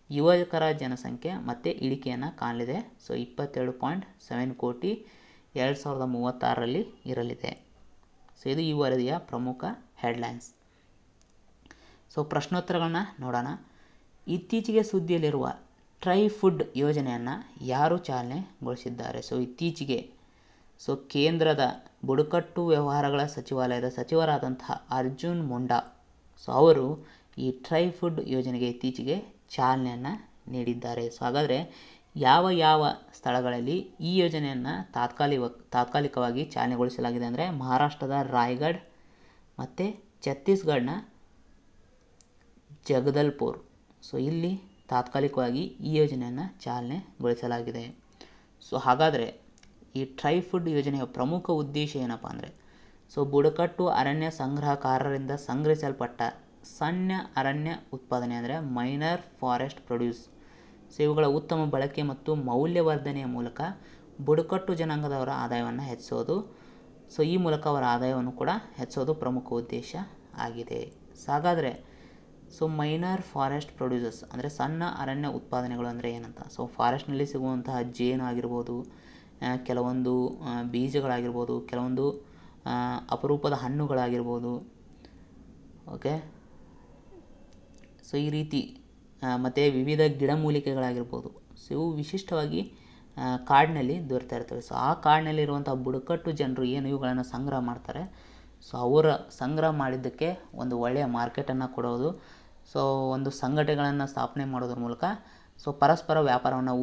ಯುವಕರ ಜನಸಂಖ್ಯೆ ಮತ್ತೆ ಇಳಿಕೆಯನ್ನು ಕಾಣಲಿದೆ. ಸೊ 22.7 ಕೋಟಿ 2036ರಲ್ಲಿ ಇರಲಿದೆ. ಸೊ ಇದು ಈ ವರದಿಯ ಪ್ರಮುಖ ಹೆಡ್ಲೈನ್ಸ್. ಸೊ ಪ್ರಶ್ನೋತ್ತರಗಳನ್ನ ನೋಡೋಣ. ಇತ್ತೀಚೆಗೆ ಸುದ್ದಿಯಲ್ಲಿರುವ ಟ್ರೈ ಫುಡ್ ಯೋಜನೆಯನ್ನು ಯಾರು ಚಾಲನೆಗೊಳಿಸಿದ್ದಾರೆ? ಸೊ ಇತ್ತೀಚೆಗೆ ಸೊ ಕೇಂದ್ರದ ಬುಡಕಟ್ಟು ವ್ಯವಹಾರಗಳ ಸಚಿವಾಲಯದ ಸಚಿವರಾದಂತಹ ಅರ್ಜುನ್ ಮುಂಡಾ ಸೊ ಅವರು ಈ ಟ್ರೈ ಫುಡ್ ಯೋಜನೆಗೆ ಇತ್ತೀಚೆಗೆ ಚಾಲನೆಯನ್ನು ನೀಡಿದ್ದಾರೆ. ಸೊ ಹಾಗಾದರೆ ಯಾವ ಸ್ಥಳಗಳಲ್ಲಿ ಈ ಯೋಜನೆಯನ್ನು ತಾತ್ಕಾಲಿಕವಾಗಿ ಚಾಲನೆಗೊಳಿಸಲಾಗಿದೆ ಅಂದರೆ ಮಹಾರಾಷ್ಟ್ರದ ರಾಯಗಢ ಮತ್ತು ಛತ್ತೀಸ್ಗಢನ ಜಗದಲ್ಪುರ್. ಸೊ ಇಲ್ಲಿ ತಾತ್ಕಾಲಿಕವಾಗಿ ಈ ಯೋಜನೆಯನ್ನು ಚಾಲನೆಗೊಳಿಸಲಾಗಿದೆ. ಸೊ ಹಾಗಾದರೆ ಈ ಟ್ರೈ ಫುಡ್ ಯೋಜನೆಯ ಪ್ರಮುಖ ಉದ್ದೇಶ ಏನಪ್ಪ ಅಂದರೆ ಸೊ ಬುಡಕಟ್ಟು ಅರಣ್ಯ ಸಂಗ್ರಹಕಾರರಿಂದ ಸಂಗ್ರಹಿಸಲ್ಪಟ್ಟ ಸಣ್ಣ ಅರಣ್ಯ ಉತ್ಪಾದನೆ ಅಂದರೆ ಮೈನರ್ ಫಾರೆಸ್ಟ್ ಪ್ರೊಡ್ಯೂಸ್ ಸೊ ಇವುಗಳ ಉತ್ತಮ ಬಳಕೆ ಮತ್ತು ಮೌಲ್ಯವರ್ಧನೆಯ ಮೂಲಕ ಬುಡಕಟ್ಟು ಜನಾಂಗದವರ ಆದಾಯವನ್ನು ಹೆಚ್ಚಿಸೋದು. ಸೊ ಈ ಮೂಲಕ ಅವರ ಆದಾಯವನ್ನು ಕೂಡ ಹೆಚ್ಚಿಸೋದು ಪ್ರಮುಖ ಉದ್ದೇಶ ಆಗಿದೆ. ಸೊ ಹಾಗಾದರೆ ಸೊ ಮೈನರ್ ಫಾರೆಸ್ಟ್ ಪ್ರೊಡ್ಯೂಸರ್ಸ್ ಅಂದರೆ ಸಣ್ಣ ಅರಣ್ಯ ಉತ್ಪಾದನೆಗಳು ಅಂದರೆ ಏನಂತ, ಸೊ ಫಾರೆಸ್ಟ್ನಲ್ಲಿ ಸಿಗುವಂತಹ ಜೇನು ಆಗಿರ್ಬೋದು, ಕೆಲವೊಂದು ಬೀಜಗಳಾಗಿರ್ಬೋದು, ಕೆಲವೊಂದು ಅಪರೂಪದ ಹಣ್ಣುಗಳಾಗಿರ್ಬೋದು, ಓಕೆ. ಸೊ ಈ ರೀತಿ ಮತ್ತು ವಿವಿಧ ಗಿಡಮೂಲಿಕೆಗಳಾಗಿರ್ಬೋದು. ಸೊ ಇವು ವಿಶಿಷ್ಟವಾಗಿ ಕಾಡಿನಲ್ಲಿ ದೊರೆತಾ ಇರ್ತವೆ. ಸೊ ಆ ಕಾಡಿನಲ್ಲಿರುವಂಥ ಬುಡಕಟ್ಟು ಜನರು ಏನು ಇವುಗಳನ್ನು ಸಂಗ್ರಹ ಮಾಡ್ತಾರೆ, ಸೊ ಅವರ ಸಂಗ್ರಹ ಮಾಡಿದ್ದಕ್ಕೆ ಒಂದು ಒಳ್ಳೆಯ ಮಾರ್ಕೆಟನ್ನು ಕೊಡೋದು, ಸೊ ಒಂದು ಸಂಘಟನೆಗಳನ್ನು ಸ್ಥಾಪನೆ ಮಾಡೋದ್ರ ಮೂಲಕ ಸೊ ಪರಸ್ಪರ ವ್ಯಾಪಾರವನ್ನು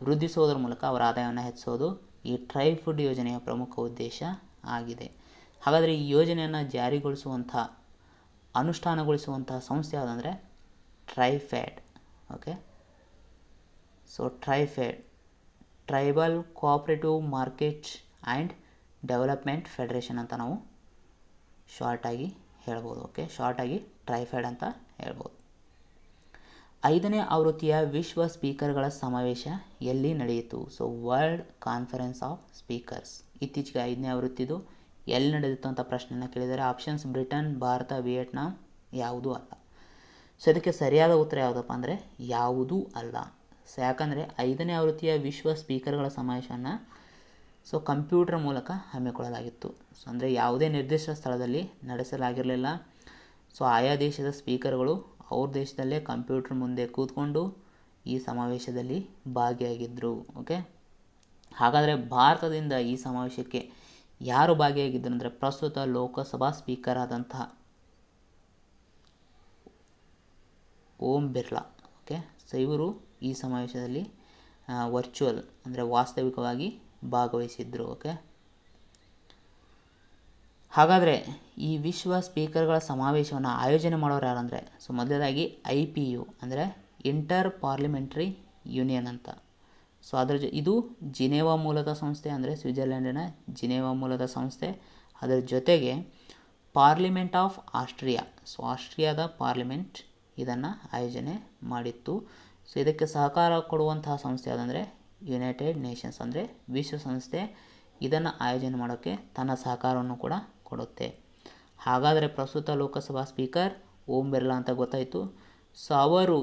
ವೃದ್ಧಿಸೋದ್ರ ಮೂಲಕ ಅವರ ಆದಾಯವನ್ನು ಹೆಚ್ಚಿಸೋದು ಈ ಟ್ರೈ ಫುಡ್ ಯೋಜನೆಯ ಪ್ರಮುಖ ಉದ್ದೇಶ ಆಗಿದೆ. ಹಾಗಾದರೆ ಈ ಯೋಜನೆಯನ್ನು ಅನುಷ್ಠಾನಗೊಳಿಸುವಂಥ ಸಂಸ್ಥೆ ಯಾವುದಂದರೆ TRIFED, okay. So TRIFED tribal cooperative market and development federation ಅಂತ ನಾವು ಶಾರ್ಟಾಗಿ ಹೇಳ್ಬೋದು, ಓಕೆ. ಶಾರ್ಟಾಗಿ ಟ್ರೈಫೆಡ್ ಅಂತ ಹೇಳ್ಬೋದು. 5ನೇ ಆವೃತ್ತಿಯ ವಿಶ್ವ ಸ್ಪೀಕರ್ಗಳ ಸಮಾವೇಶ ಎಲ್ಲಿ ನಡೆಯಿತು? So world conference of speakers. ಇತ್ತೀಚೆಗೆ 5ನೇ ಆವೃತ್ತಿದು ಎಲ್ಲಿ ನಡೆದಿತ್ತು ಅಂತ ಪ್ರಶ್ನೆಯನ್ನು ಕೇಳಿದರೆ ಆಪ್ಷನ್ಸ್ ಬ್ರಿಟನ್, ಭಾರತ, ವಿಯೆಟ್ನಾಂ, ಯಾವುದೂ ಅಲ್ಲ. ಸೊ ಇದಕ್ಕೆ ಸರಿಯಾದ ಉತ್ತರ ಯಾವುದಪ್ಪ ಅಂದರೆ ಯಾವುದೂ ಅಲ್ಲ. ಸೊ ಯಾಕಂದರೆ 5ನೇ ಆವೃತ್ತಿಯ ವಿಶ್ವ ಸ್ಪೀಕರ್ಗಳ ಸಮಾವೇಶವನ್ನು ಸೊ ಕಂಪ್ಯೂಟರ್ ಮೂಲಕ ಹಮ್ಮಿಕೊಳ್ಳಲಾಗಿತ್ತು. ಸೊ ಅಂದರೆ ಯಾವುದೇ ನಿರ್ದಿಷ್ಟ ಸ್ಥಳದಲ್ಲಿ ನಡೆಸಲಾಗಿರಲಿಲ್ಲ. ಸೊ ಆಯಾ ದೇಶದ ಸ್ಪೀಕರ್ಗಳು ಅವ್ರ ದೇಶದಲ್ಲೇ ಕಂಪ್ಯೂಟರ್ ಮುಂದೆ ಕೂತ್ಕೊಂಡು ಈ ಸಮಾವೇಶದಲ್ಲಿ ಭಾಗಿಯಾಗಿದ್ದರು. ಓಕೆ, ಹಾಗಾದರೆ ಭಾರತದಿಂದ ಈ ಸಮಾವೇಶಕ್ಕೆ ಯಾರು ಭಾಗಿಯಾಗಿದ್ದರು ಅಂದರೆ ಪ್ರಸ್ತುತ ಲೋಕಸಭಾ ಸ್ಪೀಕರ್ ಆದಂತಹ ಓಂ ಬಿರ್ಲಾ. ಓಕೆ, ಸೊ ಇವರು ಈ ಸಮಾವೇಶದಲ್ಲಿ ವರ್ಚುವಲ್ ಅಂದರೆ ವಾಸ್ತವಿಕವಾಗಿ ಭಾಗವಹಿಸಿದ್ರು. ಓಕೆ, ಹಾಗಾದರೆ ಈ ವಿಶ್ವ ಸ್ಪೀಕರ್ಗಳ ಸಮಾವೇಶವನ್ನು ಆಯೋಜನೆ ಮಾಡೋರು ಯಾರಂದರೆ ಸೊ ಮೊದಲದಾಗಿ IPU ಅಂದರೆ ಇಂಟರ್ ಪಾರ್ಲಿಮೆಂಟ್ರಿ ಯೂನಿಯನ್ ಅಂತ. ಸೊ ಇದು ಜಿನೇವಾ ಮೂಲದ ಸಂಸ್ಥೆ, ಅಂದರೆ ಸ್ವಿಟ್ಜರ್ಲೆಂಡಿನ ಜಿನೇವಾ ಮೂಲದ ಸಂಸ್ಥೆ. ಅದರ ಜೊತೆಗೆ ಪಾರ್ಲಿಮೆಂಟ್ ಆಫ್ ಆಸ್ಟ್ರಿಯಾ, ಸೊ ಆಸ್ಟ್ರಿಯಾದ ಪಾರ್ಲಿಮೆಂಟ್ ಇದನ್ನು ಆಯೋಜನೆ ಮಾಡಿತ್ತು. ಸೊ ಇದಕ್ಕೆ ಸಹಕಾರ ಕೊಡುವಂತಹ ಸಂಸ್ಥೆ ಯಾವುದಂದರೆ ಯುನೈಟೆಡ್ ನೇಷನ್ಸ್ ಅಂದರೆ ವಿಶ್ವಸಂಸ್ಥೆ ಇದನ್ನು ಆಯೋಜನೆ ಮಾಡೋಕ್ಕೆ ತನ್ನ ಸಹಕಾರವನ್ನು ಕೂಡ ಕೊಡುತ್ತೆ. ಹಾಗಾದರೆ ಪ್ರಸ್ತುತ ಲೋಕಸಭಾ ಸ್ಪೀಕರ್ ಓಂ ಬಿರ್ಲಾ ಅಂತ ಗೊತ್ತಾಯಿತು. ಸೊ ಅವರು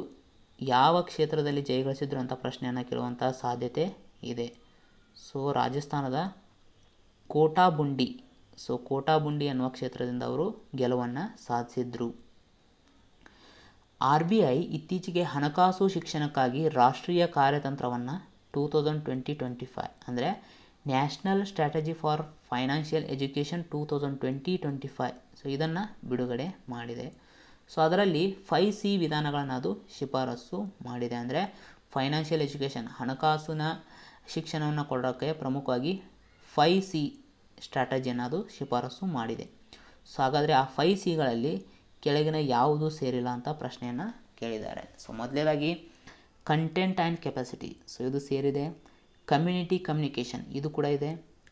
ಯಾವ ಕ್ಷೇತ್ರದಲ್ಲಿ ಜಯಗಳಿಸಿದ್ರು ಅಂತ ಪ್ರಶ್ನೆಯನ್ನು ಕೇಳುವಂಥ ಸಾಧ್ಯತೆ ಇದೆ. ಸೊ ರಾಜಸ್ಥಾನದ ಕೋಟಾಬುಂಡಿ, ಸೊ ಕೋಟಾಬುಂಡಿ ಅನ್ನುವ ಕ್ಷೇತ್ರದಿಂದ ಅವರು ಗೆಲುವನ್ನು ಸಾಧಿಸಿದ್ರು. RBI ಇತ್ತೀಚೆಗೆ ಹಣಕಾಸು ಶಿಕ್ಷಣಕ್ಕಾಗಿ ರಾಷ್ಟ್ರೀಯ ಕಾರ್ಯತಂತ್ರವನ್ನು 2020-25 ಅಂದರೆ national strategy for financial education 2020-25 so ಇದನ್ನು ಬಿಡುಗಡೆ ಮಾಡಿದೆ. ಸೊ ಅದರಲ್ಲಿ 5C ವಿಧಾನಗಳನ್ನು ಅದು ಶಿಫಾರಸು ಮಾಡಿದೆ. ಅಂದರೆ ಫೈನಾನ್ಷಿಯಲ್ ಎಜುಕೇಷನ್ ಹಣಕಾಸಿನ ಶಿಕ್ಷಣವನ್ನು ಕೊಡೋಕ್ಕೆ ಪ್ರಮುಖವಾಗಿ 5C ಸ್ಟ್ರಾಟಜಿಯನ್ನು ಅದು ಶಿಫಾರಸು ಮಾಡಿದೆ. ಸೊ ಹಾಗಾದರೆ ಆ 5Cಗಳಲ್ಲಿ ಕೆಳಗಿನ ಯಾವುದು ಸೇರಿಲ್ಲ ಅಂತ ಪ್ರಶ್ನೆಯನ್ನು ಕೇಳಿದ್ದಾರೆ. ಸೊ ಮೊದಲನೇದಾಗಿ ಕಂಟೆಂಟ್ ಆ್ಯಂಡ್ ಕೆಪಾಸಿಟಿ, ಸೊ ಇದು ಸೇರಿದೆ. ಕಮ್ಯುನಿಟಿ ಕಮ್ಯುನಿಕೇಷನ್ ಇದು ಕೂಡ ಇದೆ.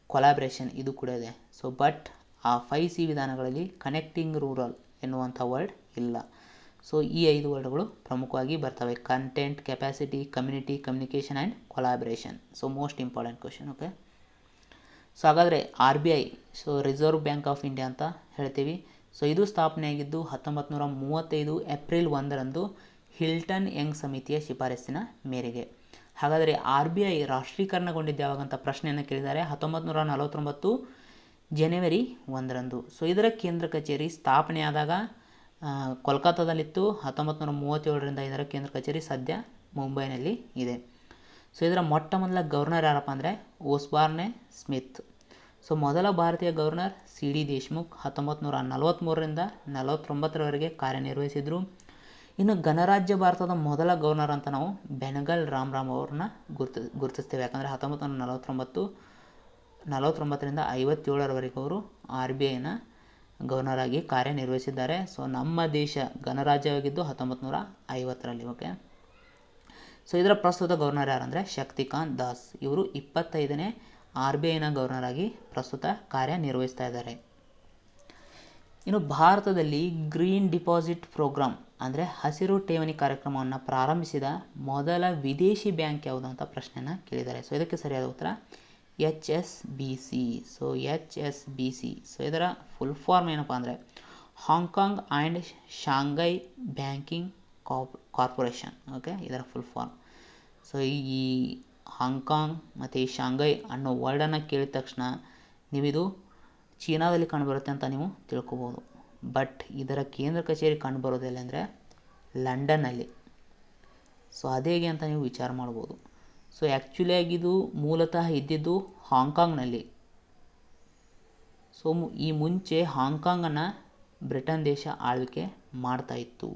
ಕೊಲಾಬ್ರೇಷನ್ ಇದು ಕೂಡ ಇದೆ. ಸೊ ಬಟ್ ಆ 5C ವಿಧಾನಗಳಲ್ಲಿ ಕನೆಕ್ಟಿಂಗ್ ರೂರಲ್ ಎನ್ನುವಂಥ ವರ್ಡ್ ಇಲ್ಲ. ಸೊ ಈ 5 ವರ್ಡ್ಗಳು ಪ್ರಮುಖವಾಗಿ ಬರ್ತವೆ: content, capacity, community, communication and collaboration. So most important question. Okay, so ಹಾಗಾದರೆ RBI so reserve bank of India ಅಂತ ಹೇಳ್ತೀವಿ. ಸೊ ಇದು ಸ್ಥಾಪನೆಯಾಗಿದ್ದು 1935 ಏಪ್ರಿಲ್ 1ರಂದು ಹಿಲ್ಟನ್ ಯಂಗ್ ಸಮಿತಿಯ ಶಿಫಾರಸ್ಸಿನ ಮೇರೆಗೆ. ಹಾಗಾದರೆ RBI ರಾಷ್ಟ್ರೀಕರಣಗೊಂಡಿದ್ದು ಯಾವಾಗಂತ ಪ್ರಶ್ನೆಯನ್ನು ಕೇಳಿದ್ದಾರೆ 1949 ಜನವರಿ 1ರಂದು. ಸೊ ಇದರ ಕೇಂದ್ರ ಕಚೇರಿ ಸ್ಥಾಪನೆಯಾದಾಗ ಕೋಲ್ಕತ್ತಾದಲ್ಲಿತ್ತು. 1937ರಿಂದ ಇದರ ಕೇಂದ್ರ ಕಚೇರಿ ಸದ್ಯ ಮುಂಬೈನಲ್ಲಿ ಇದೆ. ಸೊ ಇದರ ಮೊಟ್ಟ ಮೊದಲ ಗವರ್ನರ್ ಯಾರಪ್ಪ ಅಂದರೆ ಓಸ್ಬಾರ್ನೆ ಸ್ಮಿತ್. ಸೊ ಮೊದಲ ಭಾರತೀಯ ಗವರ್ನರ್ CD ದೇಶ್ಮುಖ್ 1943ರಿಂದ 49ರವರೆಗೆ ಕಾರ್ಯನಿರ್ವಹಿಸಿದರು. ಇನ್ನು ಗಣರಾಜ್ಯ ಭಾರತದ ಮೊದಲ ಗವರ್ನರ್ ಅಂತ ನಾವು ಬೆನಗಲ್ ರಾಮ್ ಅವ್ರನ್ನ ಗುರುತಿಸ್ತೇವೆ. ಯಾಕಂದರೆ 1949ರಿಂದ 57ರವರೆಗೆ ಅವರು RBIನ ಗವರ್ನರ್ ಆಗಿ ಕಾರ್ಯನಿರ್ವಹಿಸಿದ್ದಾರೆ. ಸೊ ನಮ್ಮ ದೇಶ ಗಣರಾಜ್ಯವಾಗಿದ್ದು 1950ರಲ್ಲಿ. ಓಕೆ, ಸೊ ಇದರ ಪ್ರಸ್ತುತ ಗವರ್ನರ್ ಯಾರಂದರೆ ಶಕ್ತಿಕಾಂತ್ ದಾಸ್. ಇವರು 25ನೇ RBIನ ಗವರ್ನರ್ ಆಗಿ ಪ್ರಸ್ತುತ ಕಾರ್ಯನಿರ್ವಹಿಸ್ತಾ ಇದ್ದಾರೆ. ಇನ್ನು ಭಾರತದಲ್ಲಿ ಗ್ರೀನ್ ಡಿಪಾಸಿಟ್ ಪ್ರೋಗ್ರಾಮ್ ಅಂದರೆ ಹಸಿರು ಠೇವಣಿ ಕಾರ್ಯಕ್ರಮವನ್ನು ಪ್ರಾರಂಭಿಸಿದ ಮೊದಲ ವಿದೇಶಿ ಬ್ಯಾಂಕ್ ಯಾವುದು ಅಂತ ಪ್ರಶ್ನೆಯನ್ನು ಕೇಳಿದ್ದಾರೆ. ಸೊ ಇದಕ್ಕೆ ಸರಿಯಾದ ಉತ್ತರ HSBC. ಸೊ HSBC ಸೊ ಇದರ ಫುಲ್ ಫಾರ್ಮ್ ಏನಪ್ಪ ಅಂದರೆ Hong Kong and Shanghai banking corporation. Okay, ಇದರ ಫುಲ್ ಫಾರ್ಮ್. ಸೊ ಈ ಹಾಂಗ್ಕಾಂಗ್ ಮತ್ತು ಈ ಶಾಂಘೈ ಅನ್ನೋ ವರ್ಡನ್ನು ಕೇಳಿದ ತಕ್ಷಣ ನೀವಿದು ಚೀನಾದಲ್ಲಿ ಕಂಡುಬರುತ್ತೆ ಅಂತ ನೀವು ತಿಳ್ಕೊಬೋದು. ಬಟ್ ಇದರ ಕೇಂದ್ರ ಕಚೇರಿ ಕಂಡುಬರೋದಿಲ್ಲ ಅಂದರೆ ಲಂಡನ್ನಲ್ಲಿ. ಸೊ ಅದೇಗೆ ಅಂತ ನೀವು ವಿಚಾರ ಮಾಡ್ಬೋದು. ಸೊ ಆ್ಯಕ್ಚುಲಿಯಾಗಿ ಇದು ಮೂಲತಃ ಇದ್ದಿದ್ದು ಹಾಂಗ್ಕಾಂಗ್ನಲ್ಲಿ. ಸೊ ಈ ಮುಂಚೆ ಹಾಂಗ್ಕಾಂಗನ್ನು ಬ್ರಿಟನ್ ದೇಶ ಆಳ್ವಿಕೆ ಮಾಡ್ತಾಯಿತ್ತು.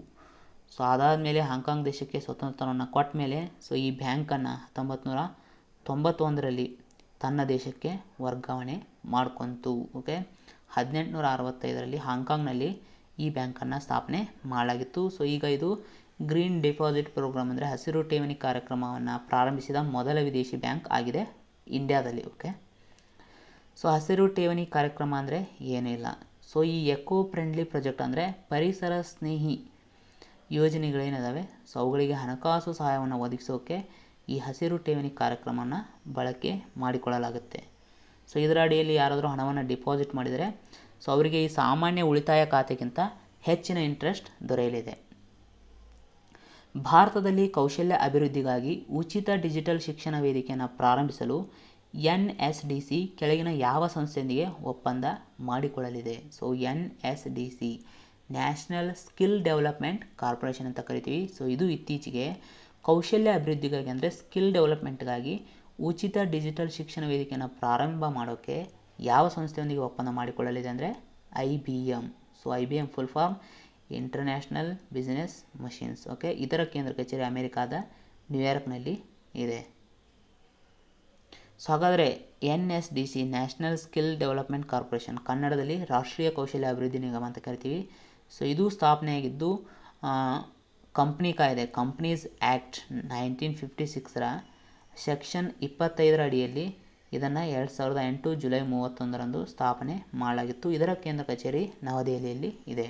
ಸೊ ಅದಾದಮೇಲೆ ಹಾಂಗ್ಕಾಂಗ್ ದೇಶಕ್ಕೆ ಸ್ವತಂತ್ರವನ್ನು ಕೊಟ್ಟ ಮೇಲೆ ಸೊ ಈ ಬ್ಯಾಂಕನ್ನು 1991ರಲ್ಲಿ ತನ್ನ ದೇಶಕ್ಕೆ ವರ್ಗಾವಣೆ ಮಾಡ್ಕೊತು. ಓಕೆ, 1865ರಲ್ಲಿ ಹಾಂಗ್ಕಾಂಗ್ನಲ್ಲಿ ಈ ಬ್ಯಾಂಕನ್ನು ಸ್ಥಾಪನೆ ಮಾಡಲಾಗಿತ್ತು. ಸೊ ಈಗ ಇದು ಗ್ರೀನ್ ಡಿಪಾಸಿಟ್ ಪ್ರೋಗ್ರಾಮ್ ಅಂದರೆ ಹಸಿರು ಠೇವಣಿ ಕಾರ್ಯಕ್ರಮವನ್ನು ಪ್ರಾರಂಭಿಸಿದ ಮೊದಲ ವಿದೇಶಿ ಬ್ಯಾಂಕ್ ಆಗಿದೆ ಇಂಡಿಯಾದಲ್ಲಿ. ಓಕೆ, ಸೊ ಹಸಿರು ಠೇವಣಿ ಕಾರ್ಯಕ್ರಮ ಅಂದರೆ ಏನೂ ಇಲ್ಲ. ಸೊ ಈ ಎಕೋ ಫ್ರೆಂಡ್ಲಿ ಪ್ರಾಜೆಕ್ಟ್ ಅಂದರೆ ಪರಿಸರ ಸ್ನೇಹಿ ಯೋಜನೆಗಳೇನಿದಾವೆ ಸೊ ಅವುಗಳಿಗೆ ಹಣಕಾಸು ಸಹಾಯವನ್ನು ಒದಗಿಸೋಕೆ ಈ ಹಸಿರು ಠೇವಣಿ ಕಾರ್ಯಕ್ರಮವನ್ನು ಬಳಕೆ ಮಾಡಿಕೊಳ್ಳಲಾಗುತ್ತೆ. ಸೊ ಇದರ ಅಡಿಯಲ್ಲಿ ಯಾರಾದರೂ ಹಣವನ್ನು ಡಿಪಾಸಿಟ್ ಮಾಡಿದರೆ ಸೊ ಅವರಿಗೆ ಈ ಸಾಮಾನ್ಯ ಉಳಿತಾಯ ಖಾತೆಗಿಂತ ಹೆಚ್ಚಿನ ಇಂಟ್ರೆಸ್ಟ್ ದೊರೆಯಲಿದೆ. ಭಾರತದಲ್ಲಿ ಕೌಶಲ್ಯ ಅಭಿವೃದ್ಧಿಗಾಗಿ ಉಚಿತ ಡಿಜಿಟಲ್ ಶಿಕ್ಷಣ ವೇದಿಕೆಯನ್ನು ಪ್ರಾರಂಭಿಸಲು NSDC ಕೆಳಗಿನ ಯಾವ ಸಂಸ್ಥೆಯೊಂದಿಗೆ ಒಪ್ಪಂದ ಮಾಡಿಕೊಳ್ಳಲಿದೆ? So NSDC national skill development corporation ಅಂತ ಕರಿತೀವಿ. ಸೊ ಇದು ಇತ್ತೀಚೆಗೆ ಕೌಶಲ್ಯ ಅಭಿವೃದ್ಧಿಗಾಗಿ ಅಂದರೆ ಸ್ಕಿಲ್ ಡೆವಲಪ್ಮೆಂಟ್ಗಾಗಿ ಉಚಿತ ಡಿಜಿಟಲ್ ಶಿಕ್ಷಣ ವೇದಿಕೆಯನ್ನು ಪ್ರಾರಂಭ ಮಾಡೋಕ್ಕೆ ಯಾವ ಸಂಸ್ಥೆಯೊಂದಿಗೆ ಒಪ್ಪಂದ ಮಾಡಿಕೊಳ್ಳಲಿದೆ ಅಂದರೆ IBM. So IBM full form international business machines. Okay, ಇದರ ಕೇಂದ್ರ ಕಚೇರಿ ಅಮೆರಿಕಾದ ನ್ಯೂಯಾರ್ಕ್ನಲ್ಲಿ ಇದೆ. ಸೊ ಹಾಗಾದರೆ NSDC national skill development corporation, ಕನ್ನಡದಲ್ಲಿ ರಾಷ್ಟ್ರೀಯ ಕೌಶಲ್ಯ ಅಭಿವೃದ್ಧಿ ನಿಗಮ ಅಂತ ಕರಿತೀವಿ. ಸೊ ಇದು ಸ್ಥಾಪನೆಯಾಗಿದ್ದು ಕಂಪ್ನಿ ಕಾಯ್ದೆ ಕಂಪ್ನೀಸ್ ಆ್ಯಕ್ಟ್ 1956ರ ಸೆಕ್ಷನ್ 25ರ ಅಡಿಯಲ್ಲಿ ಇದನ್ನು 2008 ಜುಲೈ 31ರಂದು ಸ್ಥಾಪನೆ ಮಾಡಲಾಗಿತ್ತು. ಇದರ ಕೇಂದ್ರ ಕಚೇರಿ ನವದೆಹಲಿಯಲ್ಲಿ ಇದೆ.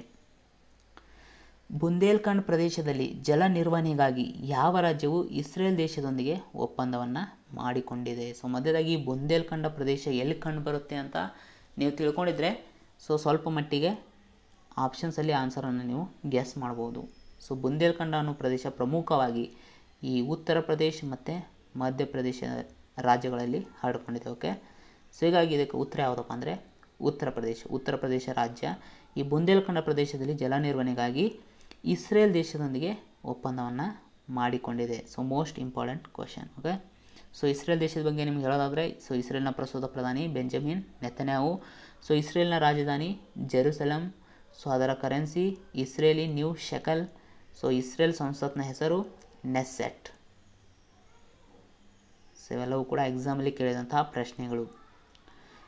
ಬುಂದೇಲ್ಖಂಡ್ ಪ್ರದೇಶದಲ್ಲಿ ಜಲ ನಿರ್ವಹಣೆಗಾಗಿ ಯಾವ ರಾಜ್ಯವು ಇಸ್ರೇಲ್ ದೇಶದೊಂದಿಗೆ ಒಪ್ಪಂದವನ್ನು ಮಾಡಿಕೊಂಡಿದೆ? ಸೊ ಮಧ್ಯದಾಗಿ ಬುಂದೇಲ್ಖಂಡ ಪ್ರದೇಶ ಎಲ್ಲಿ ಕಂಡು ಬರುತ್ತೆ ಅಂತ ನೀವು ತಿಳ್ಕೊಂಡಿದ್ರೆ ಸೊ ಸ್ವಲ್ಪ ಮಟ್ಟಿಗೆ ಆಪ್ಷನ್ಸಲ್ಲಿ ಆನ್ಸರನ್ನು ನೀವು ಗೆಸ್ ಮಾಡ್ಬೋದು. ಸೊ ಬುಂದೇಲ್ಖಂಡ ಅನ್ನೋ ಪ್ರದೇಶ ಪ್ರಮುಖವಾಗಿ ಈ ಉತ್ತರ ಪ್ರದೇಶ ಮತ್ತು ಮಧ್ಯಪ್ರದೇಶ ರಾಜ್ಯಗಳಲ್ಲಿ ಹರಡಿಕೊಂಡಿದೆ. ಓಕೆ, ಸೊ ಹೀಗಾಗಿ ಇದಕ್ಕೆ ಉತ್ತರ ಯಾವುದಪ್ಪ ಅಂದರೆ ಉತ್ತರ ಪ್ರದೇಶ ರಾಜ್ಯ ಈ ಬುಂದೇಲ್ಖಂಡ ಪ್ರದೇಶದಲ್ಲಿ ಜಲ ನಿರ್ವಹಣೆಗಾಗಿ ಇಸ್ರೇಲ್ ದೇಶದೊಂದಿಗೆ ಒಪ್ಪಂದವನ್ನು ಮಾಡಿಕೊಂಡಿದೆ. So most important question. Okay, so Israel ದೇಶದ ಬಗ್ಗೆ ನಿಮ್ಗೆ ಹೇಳೋದಾದರೆ ಸೊ ಇಸ್ರೇಲ್ನ ಪ್ರಸ್ತುತ ಪ್ರಧಾನಿ ಬೆಂಜಮಿನ್ ನೆತನ್ಯಾಹು. ಸೊ ಇಸ್ರೇಲ್ನ ರಾಜಧಾನಿ ಜೆರುಸಲಂ. ಸೊ ಅದರ currency Israeli new shekel. So Israel ಸಂಸತ್ನ ಹೆಸರು ನೆಸ್ಸೆಟ್. ಸೊ ಇವೆಲ್ಲವೂ ಕೂಡ ಎಕ್ಸಾಮಲ್ಲಿ ಕೇಳಿದಂತಹ ಪ್ರಶ್ನೆಗಳು.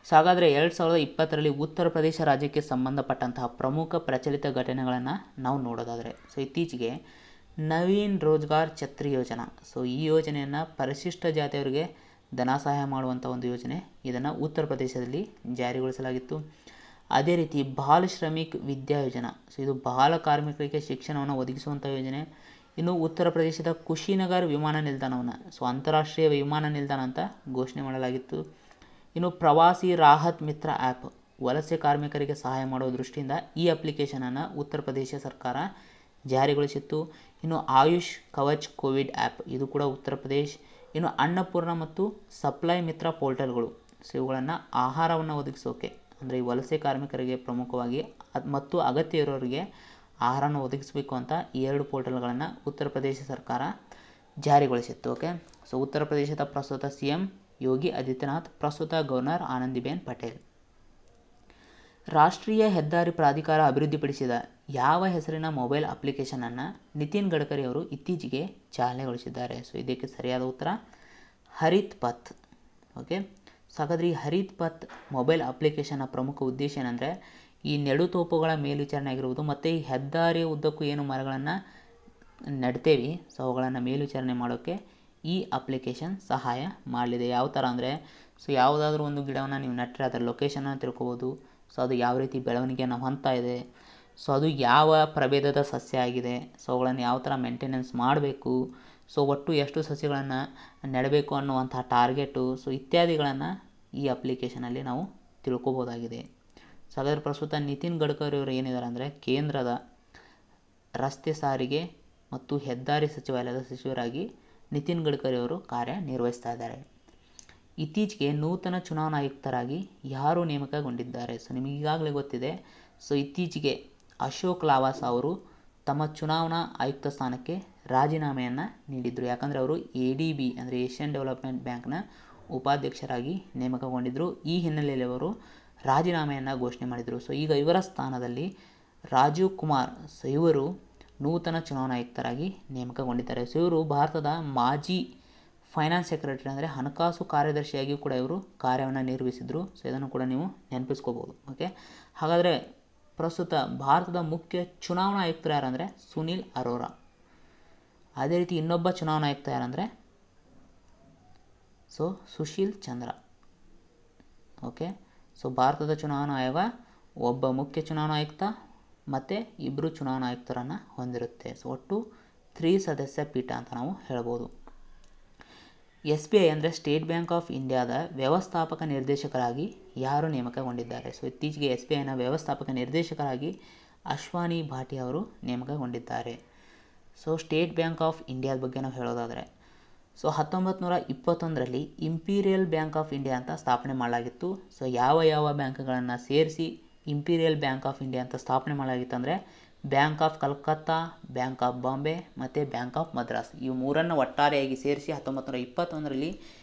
ಸೊ ಹಾಗಾದರೆ 2020ರಲ್ಲಿ ಉತ್ತರ ಪ್ರದೇಶ ರಾಜ್ಯಕ್ಕೆ ಸಂಬಂಧಪಟ್ಟಂತಹ ಪ್ರಮುಖ ಪ್ರಚಲಿತ ಘಟನೆಗಳನ್ನು ನಾವು ನೋಡೋದಾದರೆ ಸೊ ಇತ್ತೀಚೆಗೆ ನವೀನ್ ರೋಜ್ಗಾರ್ ಛತ್ರಿ ಯೋಜನಾ. ಸೊ ಈ ಯೋಜನೆಯನ್ನು ಪರಿಶಿಷ್ಟ ಜಾತಿಯವರಿಗೆ ಧನ ಸಹಾಯ ಮಾಡುವಂಥ ಒಂದು ಯೋಜನೆ, ಇದನ್ನು ಉತ್ತರ ಪ್ರದೇಶದಲ್ಲಿ ಜಾರಿಗೊಳಿಸಲಾಗಿತ್ತು. ಅದೇ ರೀತಿ ಬಾಲ್ ಶ್ರಮಿಕ್ ವಿದ್ಯಾ ಯೋಜನಾ. ಸೊ ಇದು ಬಾಲ ಕಾರ್ಮಿಕರಿಗೆ ಶಿಕ್ಷಣವನ್ನು ಒದಗಿಸುವಂಥ ಯೋಜನೆ. ಇನ್ನು ಉತ್ತರ ಪ್ರದೇಶದ ಕುಶಿನಗರ್ ವಿಮಾನ ನಿಲ್ದಾಣವನ್ನು ಸೊ ಅಂತಾರಾಷ್ಟ್ರೀಯ ವಿಮಾನ ನಿಲ್ದಾಣ ಅಂತ ಘೋಷಣೆ ಮಾಡಲಾಗಿತ್ತು. ಇನ್ನು ಪ್ರವಾಸಿ ರಾಹತ್ ಮಿತ್ರ ಆ್ಯಪ್, ವಲಸೆ ಕಾರ್ಮಿಕರಿಗೆ ಸಹಾಯ ಮಾಡುವ ದೃಷ್ಟಿಯಿಂದ ಈ ಅಪ್ಲಿಕೇಶನನ್ನು ಉತ್ತರ ಪ್ರದೇಶ ಸರ್ಕಾರ ಜಾರಿಗೊಳಿಸಿತ್ತು. ಇನ್ನು ಆಯುಷ್ ಕವಚ್ ಕೋವಿಡ್ ಆ್ಯಪ್, ಇದು ಕೂಡ ಉತ್ತರ ಪ್ರದೇಶ್. ಇನ್ನು ಅನ್ನಪೂರ್ಣ ಮತ್ತು ಸಪ್ಲೈ ಮಿತ್ರ ಪೋರ್ಟಲ್ಗಳು, ಸೊ ಇವುಗಳನ್ನು ಆಹಾರವನ್ನು ಒದಗಿಸೋಕೆ ಅಂದರೆ ಈ ವಲಸೆ ಕಾರ್ಮಿಕರಿಗೆ ಪ್ರಮುಖವಾಗಿ ಮತ್ತು ಅಗತ್ಯ ಇರೋರಿಗೆ ಆಹಾರವನ್ನು ಒದಗಿಸಬೇಕು ಅಂತ ಈ 2 ಪೋರ್ಟಲ್ಗಳನ್ನು ಉತ್ತರ ಪ್ರದೇಶ ಸರ್ಕಾರ ಜಾರಿಗೊಳಿಸಿತ್ತು. ಓಕೆ, ಸೊ ಉತ್ತರ ಪ್ರದೇಶದ ಪ್ರಸ್ತುತ CM ಯೋಗಿ ಆದಿತ್ಯನಾಥ್, ಪ್ರಸ್ತುತ ಗವರ್ನರ್ ಆನಂದಿಬೆನ್ ಪಟೇಲ್. ರಾಷ್ಟ್ರೀಯ ಹೆದ್ದಾರಿ ಪ್ರಾಧಿಕಾರ ಅಭಿವೃದ್ಧಿಪಡಿಸಿದ ಯಾವ ಹೆಸರಿನ ಮೊಬೈಲ್ ಅಪ್ಲಿಕೇಶನನ್ನು ನಿತಿನ್ ಗಡ್ಕರಿ ಅವರು ಇತ್ತೀಚೆಗೆ ಚಾಲನೆಗೊಳಿಸಿದ್ದಾರೆ? ಸೊ ಇದಕ್ಕೆ ಸರಿಯಾದ ಉತ್ತರ ಹರಿತ್ ಪಥ್. ಓಕೆ, ಸೊ ಹಾಗಾದರೆ ಈ ಹರಿತ್ ಪಥ್ ಮೊಬೈಲ್ ಅಪ್ಲಿಕೇಶನ್ನ ಪ್ರಮುಖ ಉದ್ದೇಶ ಏನಂದರೆ ಈ ನೆಡುತೋಪುಗಳ ಮೇಲ್ವಿಚಾರಣೆ ಆಗಿರುವುದು ಮತ್ತು ಈ ಹೆದ್ದಾರಿಯ ಉದ್ದಕ್ಕೂ ಏನು ಮರಗಳನ್ನು ನೆಡ್ತೇವೆ ಸೊ ಅವುಗಳನ್ನು ಮೇಲ್ವಿಚಾರಣೆ ಮಾಡೋಕ್ಕೆ ಈ ಅಪ್ಲಿಕೇಶನ್ ಸಹಾಯ ಮಾಡಲಿದೆ. ಯಾವ ಥರ ಅಂದರೆ ಸೊ ಯಾವುದಾದ್ರೂ ಒಂದು ಗಿಡವನ್ನು ನೀವು ನೆಟ್ಟರೆ ಅದರ ಲೊಕೇಶನನ್ನು ತಿಳ್ಕೊಬೋದು. ಸೊ ಅದು ಯಾವ ರೀತಿ ಬೆಳವಣಿಗೆಯನ್ನು ಹೊಂದ್ತಾ ಇದೆ, ಸೊ ಅದು ಯಾವ ಪ್ರಭೇದದ ಸಸ್ಯ ಆಗಿದೆ, ಸೊ ಅವುಗಳನ್ನು ಯಾವ ಥರ ಮೇಂಟೆನೆನ್ಸ್ ಮಾಡಬೇಕು, ಸೊ ಒಟ್ಟು ಎಷ್ಟು ಸಸ್ಯಗಳನ್ನು ನೆಡಬೇಕು ಅನ್ನುವಂಥ ಟಾರ್ಗೆಟು, ಸೊ ಇತ್ಯಾದಿಗಳನ್ನು ಈ ಅಪ್ಲಿಕೇಶನಲ್ಲಿ ನಾವು ತಿಳ್ಕೊಬೋದಾಗಿದೆ. ಸೊ ಹಾಗಾದರೆ ಪ್ರಸ್ತುತ ನಿತಿನ್ ಗಡ್ಕರಿ ಅವರು ಏನಿದ್ದಾರೆ ಅಂದರೆ ಕೇಂದ್ರದ ರಸ್ತೆ ಸಾರಿಗೆ ಮತ್ತು ಹೆದ್ದಾರಿ ಸಚಿವಾಲಯದ ಸಚಿವರಾಗಿ ನಿತಿನ್ ಗಡ್ಕರಿ ಅವರು ಕಾರ್ಯನಿರ್ವಹಿಸ್ತಾ ಇದ್ದಾರೆ. ಇತ್ತೀಚೆಗೆ ನೂತನ ಚುನಾವಣಾ ಆಯುಕ್ತರಾಗಿ ಯಾರು ನೇಮಕಗೊಂಡಿದ್ದಾರೆ? ಸೊ ನಿಮಗೆ ಈಗಾಗಲೇ ಗೊತ್ತಿದೆ. ಸೊ ಇತ್ತೀಚೆಗೆ ಅಶೋಕ್ ಲಾವಾಸ ಅವರು ತಮ್ಮ ಚುನಾವಣಾ ಆಯುಕ್ತ ಸ್ಥಾನಕ್ಕೆ ರಾಜೀನಾಮೆಯನ್ನು ನೀಡಿದರು. ಯಾಕಂದರೆ ಅವರು ADB ಅಂದರೆ ಏಷ್ಯನ್ ಡೆವಲಪ್ಮೆಂಟ್ ಬ್ಯಾಂಕ್ನ ಉಪಾಧ್ಯಕ್ಷರಾಗಿ ನೇಮಕಗೊಂಡಿದ್ದರು. ಈ ಹಿನ್ನೆಲೆಯಲ್ಲಿ ಅವರು ರಾಜೀನಾಮೆಯನ್ನು ಘೋಷಣೆ ಮಾಡಿದರು. ಸೊ ಈಗ ಇವರ ಸ್ಥಾನದಲ್ಲಿ ರಾಜೀವ್ ಕುಮಾರ್ ಸೊ ಇವರು ನೂತನ ಚುನಾವಣಾ ಆಯುಕ್ತರಾಗಿ ನೇಮಕಗೊಂಡಿದ್ದಾರೆ. ಸೊ ಇವರು ಭಾರತದ ಮಾಜಿ ಫೈನಾನ್ಸ್ ಸೆಕ್ರೆಟರಿ ಅಂದರೆ ಹಣಕಾಸು ಕಾರ್ಯದರ್ಶಿಯಾಗಿಯೂ ಕೂಡ ಇವರು ಕಾರ್ಯವನ್ನು ನಿರ್ವಹಿಸಿದರು. ಸೊ ಇದನ್ನು ಕೂಡ ನೀವು ನೆನಪಿಸ್ಕೋಬೋದು. ಓಕೆ, ಹಾಗಾದರೆ ಪ್ರಸ್ತುತ ಭಾರತದ ಮುಖ್ಯ ಚುನಾವಣಾ ಆಯುಕ್ತರು ಯಾರಂದರೆ ಸುನಿಲ್ ಅರೋರಾ. ಅದೇ ರೀತಿ ಇನ್ನೊಬ್ಬ ಚುನಾವಣಾ ಆಯುಕ್ತ ಯಾರಂದರೆ so Sushil Chandra. Okay, so ಭಾರತದ ಚುನಾವಣಾ ಆಯೋಗ ಒಬ್ಬ ಮುಖ್ಯ ಚುನಾವಣಾ ಆಯುಕ್ತ ಮತ್ತು 2 ಚುನಾವಣಾ ಆಯುಕ್ತರನ್ನು ಹೊಂದಿರುತ್ತೆ. ಸೊ ಒಟ್ಟು 3 ಸದಸ್ಯ ಪೀಠ ಅಂತ ನಾವು ಹೇಳ್ಬೋದು. SBI ಅಂದರೆ ಸ್ಟೇಟ್ ಬ್ಯಾಂಕ್ ಆಫ್ ಇಂಡಿಯಾದ ವ್ಯವಸ್ಥಾಪಕ ನಿರ್ದೇಶಕರಾಗಿ ಯಾರು ನೇಮಕಗೊಂಡಿದ್ದಾರೆ? ಸೊ ಇತ್ತೀಚೆಗೆ SBIನ ವ್ಯವಸ್ಥಾಪಕ ನಿರ್ದೇಶಕರಾಗಿ ಅಶ್ವಾನಿ ಭಾಟಿ ಅವರು ನೇಮಕಗೊಂಡಿದ್ದಾರೆ. ಸೊ ಸ್ಟೇಟ್ ಬ್ಯಾಂಕ್ ಆಫ್ ಇಂಡಿಯಾದ ಬಗ್ಗೆ ನಾವು ಹೇಳೋದಾದರೆ, ಸೊ 1921ರಲ್ಲಿ ಇಂಪೀರಿಯಲ್ ಬ್ಯಾಂಕ್ ಆಫ್ ಇಂಡಿಯಾ ಅಂತ ಸ್ಥಾಪನೆ ಮಾಡಲಾಗಿತ್ತು. ಸೊ ಯಾವ ಬ್ಯಾಂಕ್ಗಳನ್ನು ಸೇರಿಸಿ ಇಂಪೀರಿಯಲ್ ಬ್ಯಾಂಕ್ ಆಫ್ ಇಂಡಿಯಾ ಅಂತ ಸ್ಥಾಪನೆ ಮಾಡಲಾಗಿತ್ತು ಅಂದರೆ bank of Calcutta, bank of Bombay ಮತ್ತು ಬ್ಯಾಂಕ್ ಆಫ್ ಮದ್ರಾಸ್. ಈ ಮೂರನ್ನು ಒಟ್ಟಾರೆಯಾಗಿ ಸೇರಿಸಿ 1921ರಲ್ಲಿ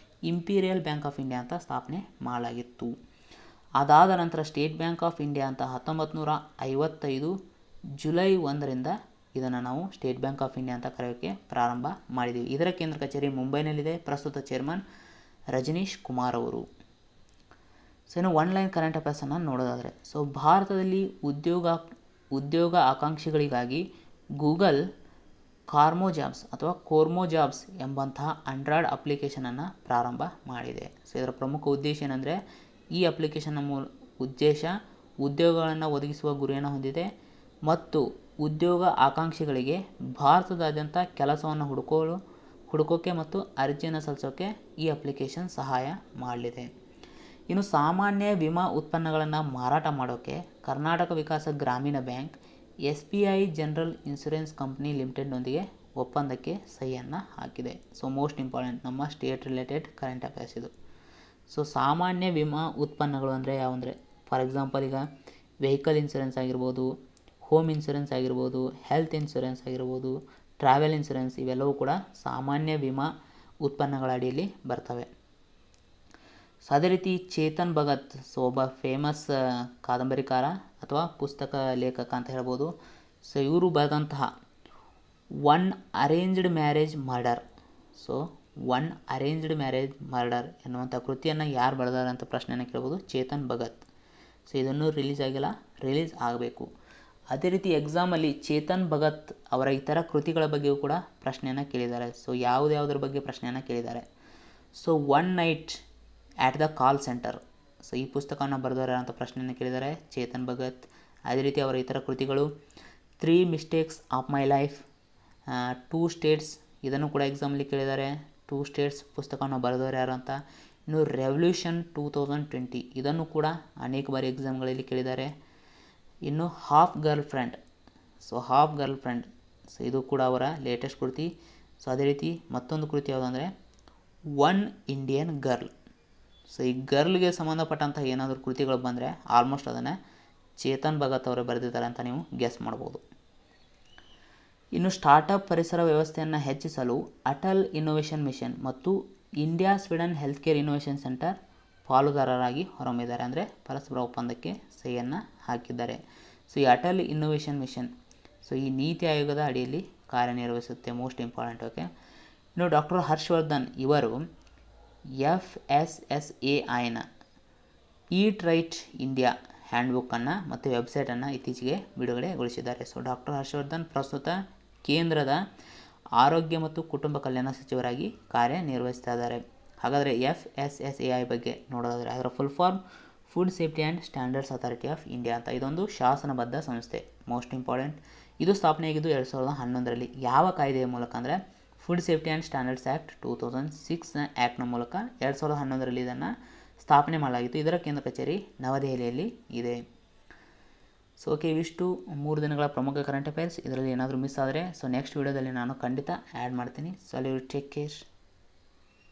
ಇಂಪೀರಿಯಲ್ ಬ್ಯಾಂಕ್ ಆಫ್ ಇಂಡಿಯಾ ಅಂತ ಸ್ಥಾಪನೆ ಮಾಡಲಾಗಿತ್ತು. ಅದಾದ ನಂತರ ಸ್ಟೇಟ್ ಬ್ಯಾಂಕ್ ಆಫ್ ಇಂಡಿಯಾ ಅಂತ 1955 ಜುಲೈ 1ರಿಂದ ಇದನ್ನು ನಾವು ಸ್ಟೇಟ್ ಬ್ಯಾಂಕ್ ಆಫ್ ಇಂಡಿಯಾ ಅಂತ ಕರೆಯೋಕ್ಕೆ ಪ್ರಾರಂಭ ಮಾಡಿದ್ದೀವಿ. ಇದರ ಕೇಂದ್ರ ಕಚೇರಿ ಮುಂಬೈನಲ್ಲಿದೆ. ಪ್ರಸ್ತುತ ಚೇರ್ಮನ್ ರಜನೀಶ್ ಕುಮಾರ್ ಅವರು. ಸೊ ಇನ್ನು ಒನ್ಲೈನ್ ಕರೆಂಟ್ ಅಫೇರ್ಸನ್ನು ನೋಡೋದಾದರೆ, ಸೊ ಭಾರತದಲ್ಲಿ ಉದ್ಯೋಗ ಆಕಾಂಕ್ಷಿಗಳಿಗಾಗಿ ಗೂಗಲ್ ಕಾರ್ಮೋಜಾಬ್ಸ್ ಅಥವಾ ಕೋರ್ಮೋಜಾಬ್ಸ್ ಎಂಬಂತಹ ಆಂಡ್ರಾಯ್ಡ್ ಅಪ್ಲಿಕೇಶನನ್ನು ಪ್ರಾರಂಭ ಮಾಡಿದೆ. ಸೊ ಇದರ ಪ್ರಮುಖ ಉದ್ದೇಶ ಏನಂದರೆ, ಈ ಅಪ್ಲಿಕೇಶನ್ನ ಉದ್ದೇಶ ಉದ್ಯೋಗಗಳನ್ನು ಒದಗಿಸುವ ಗುರಿಯನ್ನು ಹೊಂದಿದೆ ಮತ್ತು ಉದ್ಯೋಗ ಆಕಾಂಕ್ಷಿಗಳಿಗೆ ಭಾರತದಾದ್ಯಂತ ಕೆಲಸವನ್ನು ಹುಡುಕೋಕ್ಕೆ ಮತ್ತು ಅರ್ಜಿಯನ್ನು ಸಲ್ಲಿಸೋಕ್ಕೆ ಈ ಅಪ್ಲಿಕೇಶನ್ ಸಹಾಯ ಮಾಡಲಿದೆ. ಇನ್ನು ಸಾಮಾನ್ಯ ವಿಮಾ ಉತ್ಪನ್ನಗಳನ್ನು ಮಾರಾಟ ಮಾಡೋಕ್ಕೆ Karnataka Vikas Grameena bank SBI general insurance company ಲಿಮಿಟೆಡ್ನೊಂದಿಗೆ ಒಪ್ಪಂದಕ್ಕೆ ಸಹಿಯನ್ನು ಹಾಕಿದೆ. ಸೊ ಮೋಸ್ಟ್ ಇಂಪಾರ್ಟೆಂಟ್ ನಮ್ಮ ಸ್ಟೇಟ್ ರಿಲೇಟೆಡ್ ಕರೆಂಟ್ ಅಫೇರ್ಸ್ ಇದು. ಸೊ ಸಾಮಾನ್ಯ ವಿಮಾ ಉತ್ಪನ್ನಗಳು ಅಂದರೆ ಯಾವಂದರೆ, ಫಾರ್ ಎಕ್ಸಾಂಪಲ್ ಈಗ ವೆಹಿಕಲ್ ಇನ್ಶೂರೆನ್ಸ್ ಆಗಿರ್ಬೋದು, ಹೋಮ್ ಇನ್ಶೂರೆನ್ಸ್ ಆಗಿರ್ಬೋದು, ಹೆಲ್ತ್ ಇನ್ಶೂರೆನ್ಸ್ ಆಗಿರ್ಬೋದು, ಟ್ರಾವೆಲ್ ಇನ್ಶೂರೆನ್ಸ್, ಇವೆಲ್ಲವೂ ಕೂಡ ಸಾಮಾನ್ಯ ವಿಮಾ ಉತ್ಪನ್ನಗಳ ಅಡಿಯಲ್ಲಿ ಬರ್ತವೆ. ಸೊ ಅದೇ ರೀತಿ ಚೇತನ್ ಭಗತ್, ಸೊ ಒಬ್ಬ ಫೇಮಸ್ ಕಾದಂಬರಿಕಾರ ಅಥವಾ ಪುಸ್ತಕ ಲೇಖಕ ಅಂತ ಹೇಳ್ಬೋದು. ಸೊ ಇವರು ಬರೆದಂತಹ one arranged marriage murder, so one arranged marriage murder ಎನ್ನುವಂಥ ಕೃತಿಯನ್ನು ಯಾರು ಬರೆದಾರೆ ಅಂತ ಪ್ರಶ್ನೆಯನ್ನು ಕೇಳ್ಬೋದು, ಚೇತನ್ ಭಗತ್. ಸೊ ಇದನ್ನು ರಿಲೀಸ್ ಆಗಬೇಕು. ಅದೇ ರೀತಿ ಎಕ್ಸಾಮಲ್ಲಿ ಚೇತನ್ ಭಗತ್ ಅವರ ಇತರ ಕೃತಿಗಳ ಬಗ್ಗೆಯೂ ಕೂಡ ಪ್ರಶ್ನೆಯನ್ನು ಕೇಳಿದ್ದಾರೆ. ಸೊ ಯಾವುದ್ರ ಬಗ್ಗೆ ಪ್ರಶ್ನೆಯನ್ನು ಕೇಳಿದ್ದಾರೆ. So one night at the call centre, so ಈ ಪುಸ್ತಕವನ್ನು ಬರೆದವರು ಅಂತ ಪ್ರಶ್ನೆಯನ್ನು ಕೇಳಿದ್ದಾರೆ ಚೇತನ್ ಭಗತ್. ಅದೇ ರೀತಿ ಅವರ ಇತರ ಕೃತಿಗಳು 3 mistakes of my life, 2 States, ಇದನ್ನು ಕೂಡ ಎಕ್ಸಾಮಲ್ಲಿ ಕೇಳಿದ್ದಾರೆ. 2 ಸ್ಟೇಟ್ಸ್ ಪುಸ್ತಕವನ್ನು ಬರೆದವರು ಯಾರು ಅಂತ. ಇನ್ನು ರೆವಲ್ಯೂಷನ್ 2020, ಇದನ್ನು ಕೂಡ ಅನೇಕ ಬಾರಿ ಎಕ್ಸಾಮ್ಗಳಲ್ಲಿ ಕೇಳಿದ್ದಾರೆ. ಇನ್ನು ಹಾಫ್ ಗರ್ಲ್ ಫ್ರೆಂಡ್, ಸೊ ಇದು ಕೂಡ ಅವರ ಲೇಟೆಸ್ಟ್ ಕೃತಿ. ಸೊ ಅದೇ ರೀತಿ ಮತ್ತೊಂದು ಕೃತಿ ಯಾವುದಂದರೆ ಒನ್ ಇಂಡಿಯನ್ ಗರ್ಲ್. ಸೊ ಈ ಗರ್ಲ್ಗೆ ಸಂಬಂಧಪಟ್ಟಂಥ ಏನಾದರೂ ಕೃತಿಗಳು ಬಂದರೆ ಆಲ್ಮೋಸ್ಟ್ ಅದನ್ನು ಚೇತನ್ ಭಗತ್ ಅವರು ಬರೆದಿದ್ದಾರೆ ಅಂತ ನೀವು ಗೆಸ್ ಮಾಡ್ಬೋದು. ಇನ್ನು ಸ್ಟಾರ್ಟಪ್ ಪರಿಸರ ವ್ಯವಸ್ಥೆಯನ್ನು ಹೆಚ್ಚಿಸಲು ಅಟಲ್ ಇನ್ನೋವೇಷನ್ ಮಿಷನ್ ಮತ್ತು India Sweden health care innovation centre ಪಾಲುದಾರರಾಗಿ ಹೊರಹೊಮ್ಮಿದ್ದಾರೆ, ಅಂದರೆ ಪರಸ್ಪರ ಒಪ್ಪಂದಕ್ಕೆ ಸಹಿಯನ್ನು ಹಾಕಿದ್ದಾರೆ. ಸೊ ಈ ಅಟಲ್ ಇನ್ನೋವೇಷನ್ ಮಿಷನ್, ಸೊ ಈ ನೀತಿ ಆಯೋಗದ ಅಡಿಯಲ್ಲಿ ಕಾರ್ಯನಿರ್ವಹಿಸುತ್ತೆ. Most important. ಓಕೆ. ಇನ್ನು ಡಾಕ್ಟರ್ ಹರ್ಷವರ್ಧನ್ ಇವರು FSSAIನ ಈಟ್ ರೈಟ್ ಇಂಡಿಯಾ ಹ್ಯಾಂಡ್ಬುಕ್ಕನ್ನು ಮತ್ತು ವೆಬ್ಸೈಟನ್ನು ಇತ್ತೀಚೆಗೆ ಬಿಡುಗಡೆಗೊಳಿಸಿದ್ದಾರೆ. ಸೊ ಡಾಕ್ಟರ್ ಹರ್ಷವರ್ಧನ್ ಪ್ರಸ್ತುತ ಕೇಂದ್ರದ ಆರೋಗ್ಯ ಮತ್ತು ಕುಟುಂಬ ಕಲ್ಯಾಣ ಸಚಿವರಾಗಿ ಕಾರ್ಯನಿರ್ವಹಿಸ್ತಾ ಇದ್ದಾರೆ. ಹಾಗಾದರೆ FSSAI ಬಗ್ಗೆ ನೋಡೋದಾದರೆ ಅದರ full form food safety and standards authority of India ಅಂತ. ಇದೊಂದು ಶಾಸನಬದ್ಧ ಸಂಸ್ಥೆ. Most important. ಇದು ಸ್ಥಾಪನೆಯಾಗಿದ್ದು 2011ರಲ್ಲಿ. ಯಾವ ಕಾಯ್ದೆಯ ಮೂಲಕ ಅಂದರೆ food safety and standards act 2006 ಆ್ಯಕ್ಟ್ನ ಮೂಲಕ 2011ರಲ್ಲಿ ಇದನ್ನು ಸ್ಥಾಪನೆ ಮಾಡಲಾಗಿತ್ತು. ಇದರ ಕೇಂದ್ರ ಕಚೇರಿ ನವದೆಹಲಿಯಲ್ಲಿ ಇದೆ. ಸೊ ಓಕೆ, ಇವಿಷ್ಟು 3 ದಿನಗಳ ಪ್ರಮುಖ ಕರೆಂಟ್ ಅಫೇರ್ಸ್. ಇದರಲ್ಲಿ ಏನಾದರೂ ಮಿಸ್ ಆದರೆ ಸೊ ನೆಕ್ಸ್ಟ್ ವೀಡಿಯೋದಲ್ಲಿ ನಾನು ಖಂಡಿತ ಆ್ಯಡ್ ಮಾಡ್ತೀನಿ. ಸೊ ಅಲ್ಲಿ ಟೇಕ್ ಕೇರ್.